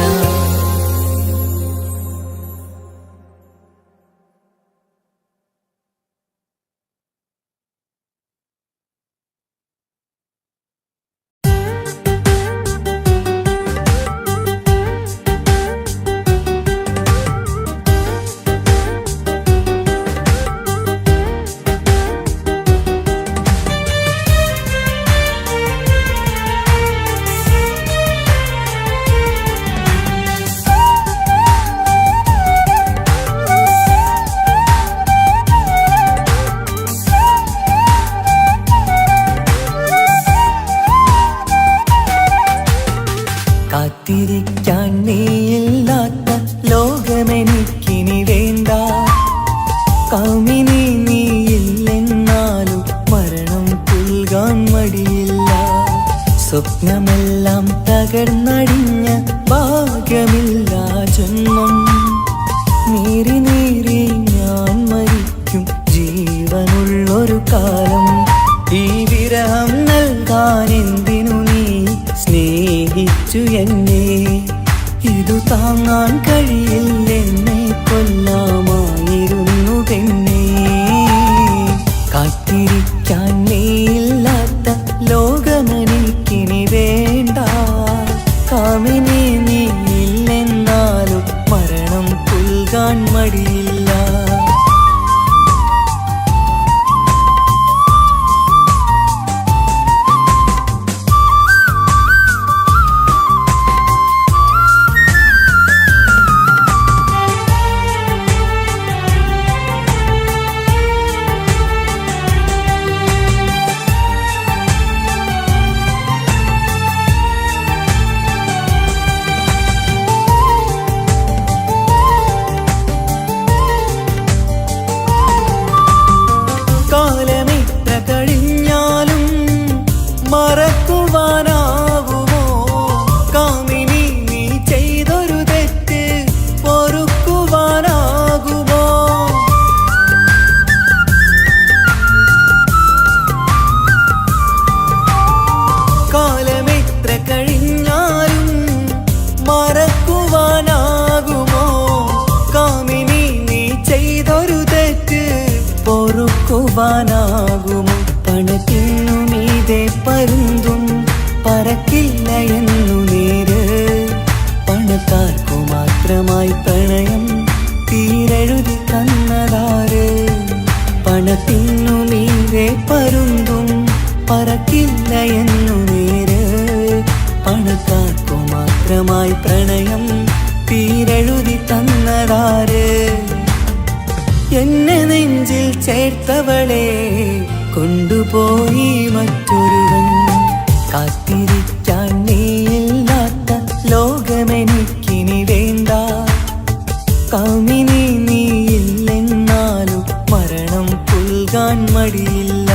താങ്ങാൻ കഴിയില്ലെന്നെ കൊല്ലാമായിരുന്നു പെണ്ണേ. കാത്തിരിക്കാൻ നീയില്ലാത്ത ലോകമെനിക്കിനി വേണ്ട. കാമിനി നീയില്ലെന്നാലും മരണം പുൽകാൻ മടിയില്ല. കാലമിത്ര കഴിഞ്ഞാലും മറക്കുവാനാകുമോ? കാമിനി നീ ചെയ്തൊരു തെറ്റ് പൊറുക്കുവാനാകുമോ? കാലമിത്ര കഴിഞ്ഞാലും മറക്കുവാനാകുമോ? കാമിനി നീ ചെയ്തൊരു തെറ്റ് പൊറുക്കുവാനാകുമോ? പണത്തിനു മീതെ പരുന്തും പറക്കില്ല എന്നു നേര്. പണക്കാർക്കു മാത്രമായി പ്രണയം തീരെഴുതി തന്നതാര്? പണത്തിനു മീതെ പരുന്തും പറക്കില്ല എന്നു നേര്. പണക്കാർക്കു മാത്രമായി പ്രണയം തീരെഴുതി തന്നതാര്? എന്നെ നെഞ്ചിൽ ചേർത്തവളെ കൊണ്ടുപോയി മറ്റൊരുവൻ. കാത്തിരിക്കാൻ നീയില്ലാത്ത ലോകമെനിക്കിനി വേണ്ട. കാമിനി നീയില്ലെന്നാലും മരണം പുൽകാൻ മടിയില്ല.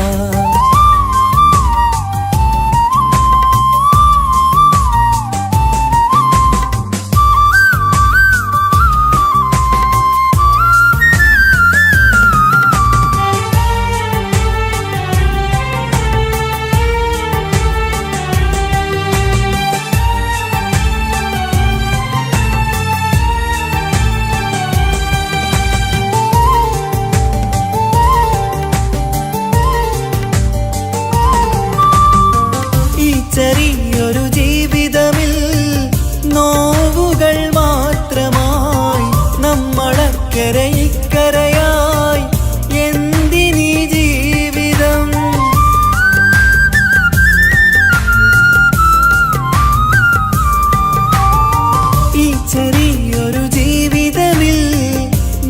ചെറിയൊരു ജീവിതമിൽ നോവുകൾ മാത്രമായി നമ്മളക്കരെ ഇക്കരയായി എന്തിനീ ജീവിതം? ഈ ചെറിയൊരു ജീവിതമിൽ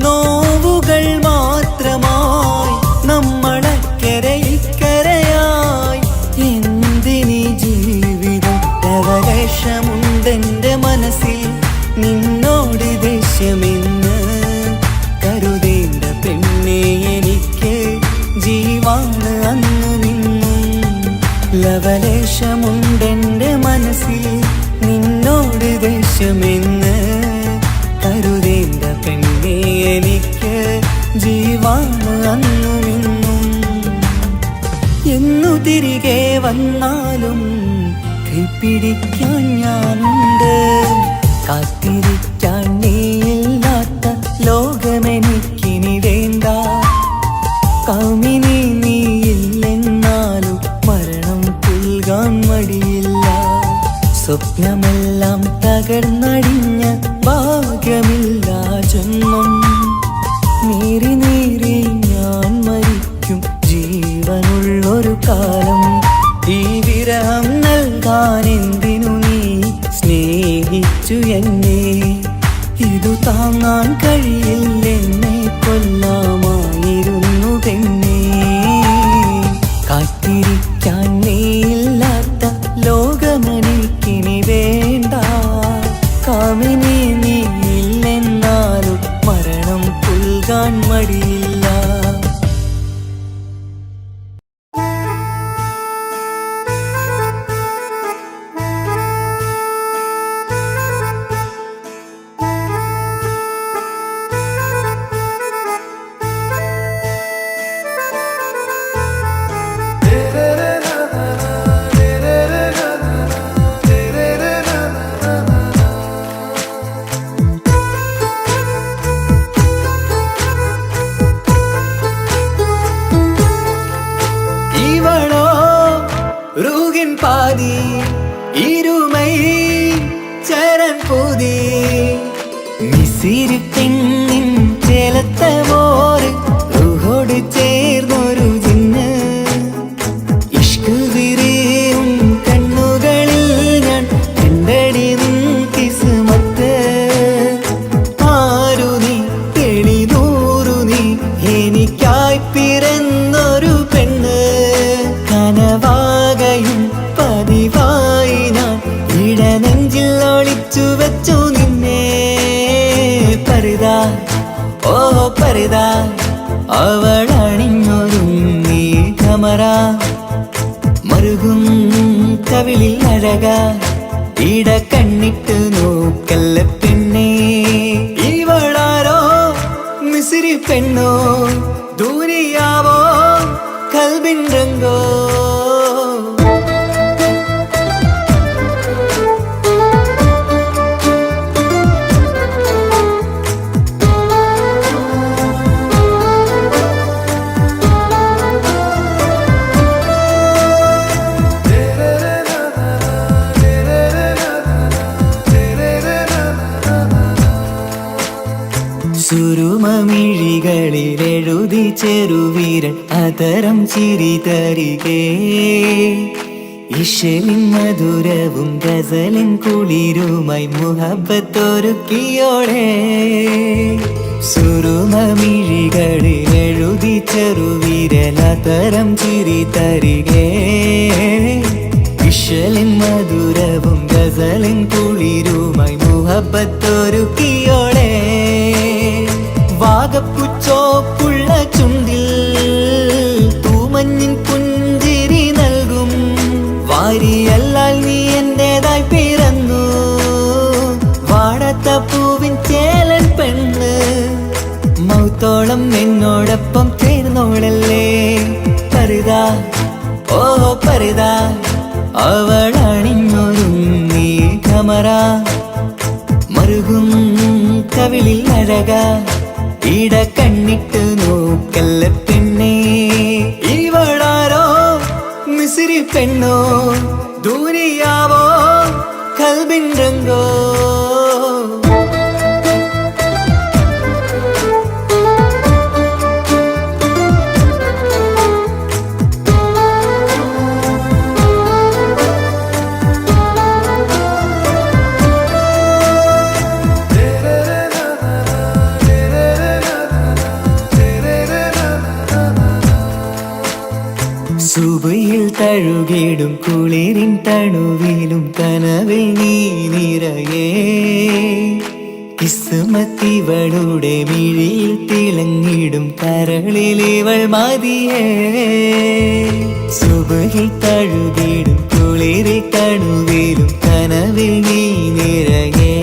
നോവുകൾ മാത്രമായി നമ്മളക്കരെ ഇക്കരയായി എന്തിനീ ജീവിതം? ലവലേശമുണ്ടെന്റെ മനസ്സിൽ നിന്നോട് ദേഷ്യമെന്ന് കരുതേണ്ട പെണ്ണെ എനിക്ക് ജീവാണ് അന്നു നിന്നും. ലവലേശമുണ്ടെന്റെ മനസ്സിൽ നിന്നോട് ദേഷ്യമെന്ന് കരുതേണ്ട പെണ്ണെ എനിക്ക് ജീവാണ് അന്നു നിന്നും. എന്നു തിരികെ വന്നാലും കൈപ്പിടിക്കാൻ ഞാനുണ്ട്. കാത്തിരിക്കാൻ നീയില്ലാത്ത ലോകമെനിക്കിനി വേണ്ട. കാമിനി നീയില്ലെന്നാലും മരണം പുൽകാൻ മടിയില്ല. സ്വപ്നമെല്ലാം തകർന്നടിഞ്ഞ ഭാഗ്യമില്ല ജന്മം. നീറി നീറി ഞാൻ മരിക്കും ജീവനുള്ളൊരു കാലം. ഈ വിരഹം നൽകാൻ എന്തിനു നീ സ്നേഹിച്ചു എന്നെ? ഇതു താങ്ങാൻ കഴിയില്ലെന്നെ കൊല്ലാമായിരുന്നു പെണ്ണേ. കാത്തിരിക്കാൻ നീയില്ലാത്ത ലോകമെനിക്കിനി വേണ്ട. കാമിനി നീയില്ലെന്നാലും മരണം പുൽകാൻ മടിയില്ല. പരുത അവളണിഞ്ഞൊരുങ്ങി കമറ മറുകും കവിളിൽ അഴക ഇട കണ്ണിട്ട് നോക്കല്ല പെണ്ണേ ഇവളാരോ മിസിരി പെണ്ണോ ദൂരിയാവോ കൽബിൻ രംഗോ സുരുമമിഴികളിലെഴുതി ചെറുവീരൻ അതരം ചിരി തരികേ ഇശലിൻ മധുരവും ഗസലിൻ കുളിരുമായി മുഹബത്തൊരുക്കിയോടെ സുരുമമിഴികളിലെഴുതി ചെറുവീരൻ അതരം ചിരി തരികേ ഇശലിൻ മധുരവും ഗസലിൻ കുളിരുമായി മുഹബത്തൊരുക്കിയോടെ വാഗപ്പുച്ചോപ്പുള്ള ചുണ്ടിൽ തൂമഞ്ഞിൻ പുഞ്ചിരി നൽകും വാരിയല്ലാൽ നീ എന്റേതായി പിറന്നു വാടത്ത പൂവിൻ ചേലൻ പെണ്ണ് മൗത്തോളം എന്നോടൊപ്പം ചേർന്നോളല്ലേ പരുത ഓ പരുത അവളണിഞ്ഞൊരുങ്ങി കമറ മറുകും കവിളിൽ അഴക ഇട കണ്ണിട്ട് നോക്കല്ല പെണ്ണേ ഇവളാരോ മിസിരി പെണ്ണോ ദൂരിയാവോ കൽബിൻ രംഗോ സുബയിൽ തഴുകിടും കുളിരിൻ തണുവിലും കനവിൽ നീ നിറയേ കിസ്മത്തിവളുടെ മിഴിയിൽ തിളങ്ങിടും കരളിലിവൾ മതിയേ സുബയിൽ തഴുകിടും കുളിരിൻ തണുവിലും കനവിൽ നീ നിറയേ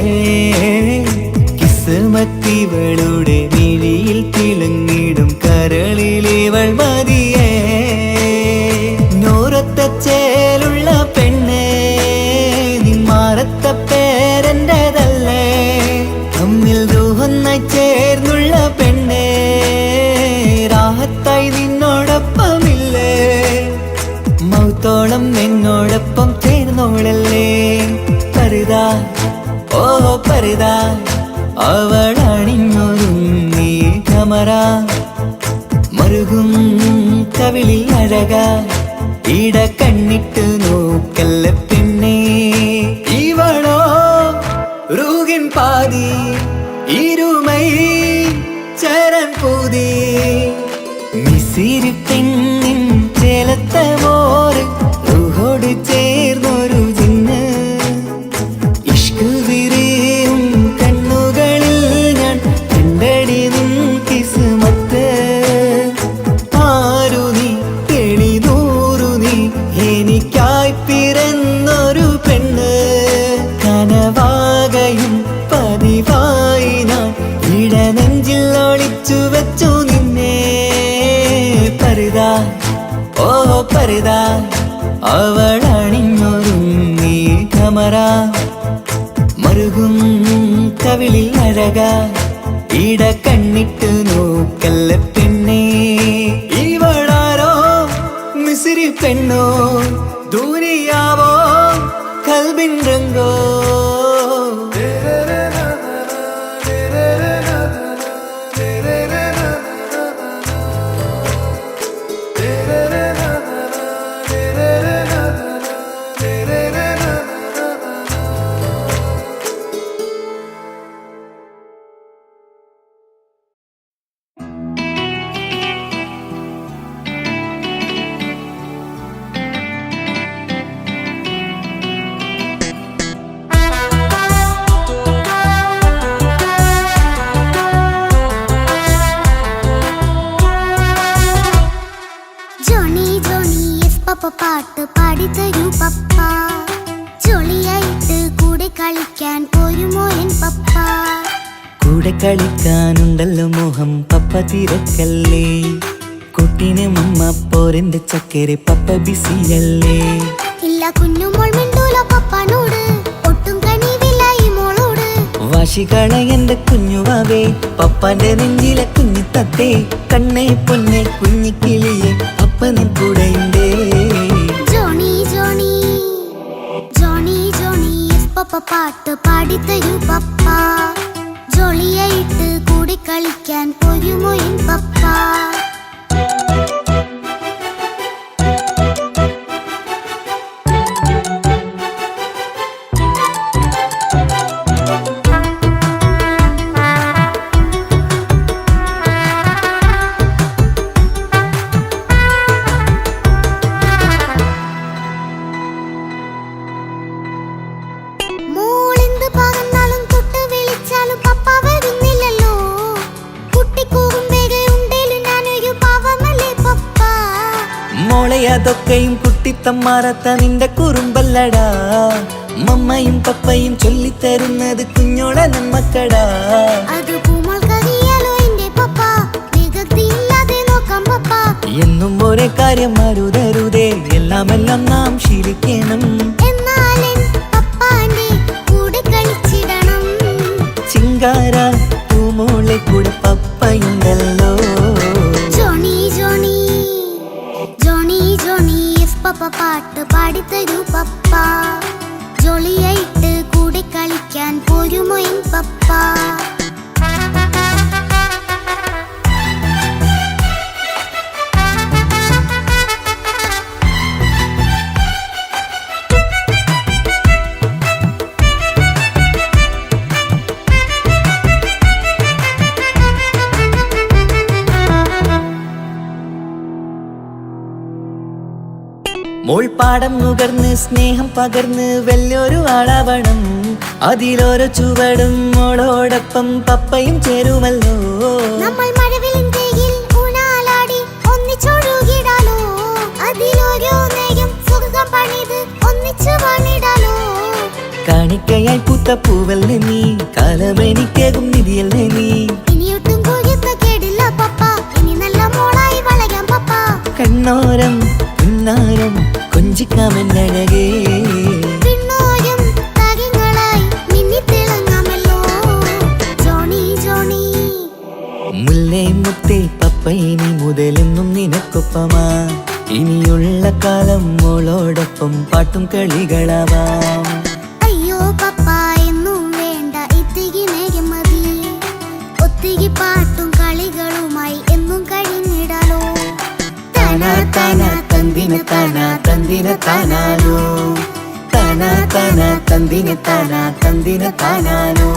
കിസ്മത്തിവളുടെ മിഴിയിൽ തിളങ്ങിടും കരളിലിവൾ മതിയേ ചേലുള്ള പെണ്ണേ നിന്മാറത്ത പേരെൻ്റെതല്ലേ തമ്മിൽ ദൂഹൊന്നായി ചേർന്നുള്ള പെണ്ണേ രാഹത്തായി നിന്നോടൊപ്പമില്ലേ മൗത്തോളം എന്നോടൊപ്പം ചേർന്നോളല്ലേ പരുത ഓ പരുത അവളണിഞ്ഞൊരുങ്ങി കമറ മറുകും കവിളിൽ അഴക ഇട കണ്ണിട്ട് നോക്കല്ല പെണ്ണേ ഇവളോ റൂഹിൻ പാതി ഇരുമൈ ചരൻ പൂതി മിസിരി പെണ്ണിൻ ചേലത്ത മോര് റൂഹോട് ചേർന്നൊരു ജിന്ന് ഇഷ്ക് വിരിയും കണ്ണുകളിൽ ഞാൻ കണ്ടടി നിൻ കിസ്മത്ത് ആരു നീ എനിക്കായി പിറന്നൊരു പെണ്ണ് കനവാകയും പതിവായി ഞാൻ ഇടനെഞ്ചിൽ ഒളിച്ചു വെച്ചു നിന്നെ പരുത ഓ പരുത അവളണിഞ്ഞൊരുങ്ങി കമറ മറുകും കവിളിൽ അഴക ഇട കണ്ണിട്ട് നോക്കല്ല പെണ്ണേ ഇവളാരോ മിസിരി പെണ്ണോ ദൂരിയാവോ കൽബിൻ രംഗോ പാട്ട് പാടിത്തരൂ പപ്പ ജോളിയായിട്ട് കൂടെ കളിക്കാൻ പോരുമോ എൻ പപ്പ കൂടെ കളിക്കാനുണ്ടല്ലോ മോഹം പപ്പ തിരക്കല്ലേ കുട്ടീനെ മമ്മ പോരെന്റെ ചക്കരെ പപ്പ ബിസിയല്ലേ ഇല്ല കുഞ്ഞുമോൾ മിണ്ടൂല പപ്പനോട് ഒട്ടും കനിവില്ല ഈ മോളോട് വാശികള എന്റെ കുഞ്ഞുവാവേ പപ്പാന്റെ നെഞ്ചിലെ കുഞ്ഞു തത്തേ കണ്ണേ പൊന്നെ കുഞ്ഞിക്കിളിയെ അപ്പനും കൂടെയുണ്ടേ ജോണി ജോണി ജോണി ജോണി പപ്പ പാട്ട് പാടിത്തരൂ പപ്പ ജോളിയായിട്ട് കൂടി കളിക്കാൻ പോരുമോ എൻ പപ്പ മോളെന്ത് പറഞ്ഞാലും തൊട്ട് വിളിച്ചാലും പപ്പ വരുന്നില്ലല്ലോ കുട്ടിക്കൂകും വേഗം ഉണ്ടേലും ഞാനൊരു പാവമല്ലേ പപ്പ മോളെ അതൊക്കെയും കുട്ടിത്തമ്മാറത്ത നിന്റെ കുറുമ്പല്ലടാ മമ്മയും പപ്പയും ചൊല്ലിത്തരുന്നത് കുഞ്ഞോളെ നമ്മക്കടാ അത് പൂമോൾക്കറിയാലോ എന്റെ പപ്പ വികൃതിയില്ലാതെ നോക്കാം പപ്പ എന്നും ഒരേ കാര്യം അരുതരുതേ എല്ലാം നാം ശീലിക്കണം എന്നാലെൻ പപ്പാന്റെ കൂടെ കളിച്ചിടണം ചിങ്കാര പൂമോളെ കൂടെ പപ്പയുണ്ടല്ലോ ജോണി ജോണി ജോണി ജോണി പപ്പ പാട്ട് പാടിത്തരൂ പപ്പ ജോളിയായിട്ട് കൂടെ കളിക്കാൻ പോരുമോ എൻ പപ്പ മോൾ പാടം നുകർന്ന് സ്നേഹം പകർന്ന് വലിയൊരു ആളാവണം അതിലോരോ ചുവടും മോളോടൊപ്പം പപ്പയും ചേരുമല്ലോ നമ്മൾ മഴവിലിൻ തേയിൽ ഊഞ്ഞാലാടി ഒന്നിച്ചൊഴുകിടാലോ അതിലോരോ നേരം സുഖം പണിത് ഒന്നിച്ചു വാണിടാലോ കാണിക്കയായി പൂത്ത പൂവല്ലേ നീ കാലമെനിക്കേകും നിധിയല്ലേ നീ ഇനിയൊട്ടും കുരുത്ത കേടില്ല പപ്പ ഇനി നല്ല മോളായി വളരാം പപ്പ കണ്ണോരം പുന്നാരം കൊഞ്ചിക്കാമെന്നഴകേ പിന്നോരും താരങ്ങളായി മിന്നിത്തിളങ്ങാമല്ലോ ജോണി ജോണി മുല്ലേ മുത്തേ പപ്പ ഇനി മുതലെന്നും നിനക്കൊപ്പമാ ഇനിയുള്ള കാലം മോളോടൊപ്പം പാട്ടും കളികളാവാം അയ്യോ പപ്പ എന്നും വേണ്ട ഇത്തിരി നേരം മതി ഒത്തിരി പാട്ടും കളികളുമായി എന്നും കഴിഞ്ഞിടാലോ താനാ താനാ തന്തിന താനാ തന്തിന താനാനോ താനാ താനാ തന്തിന താനാ തന്തിന താനാനോ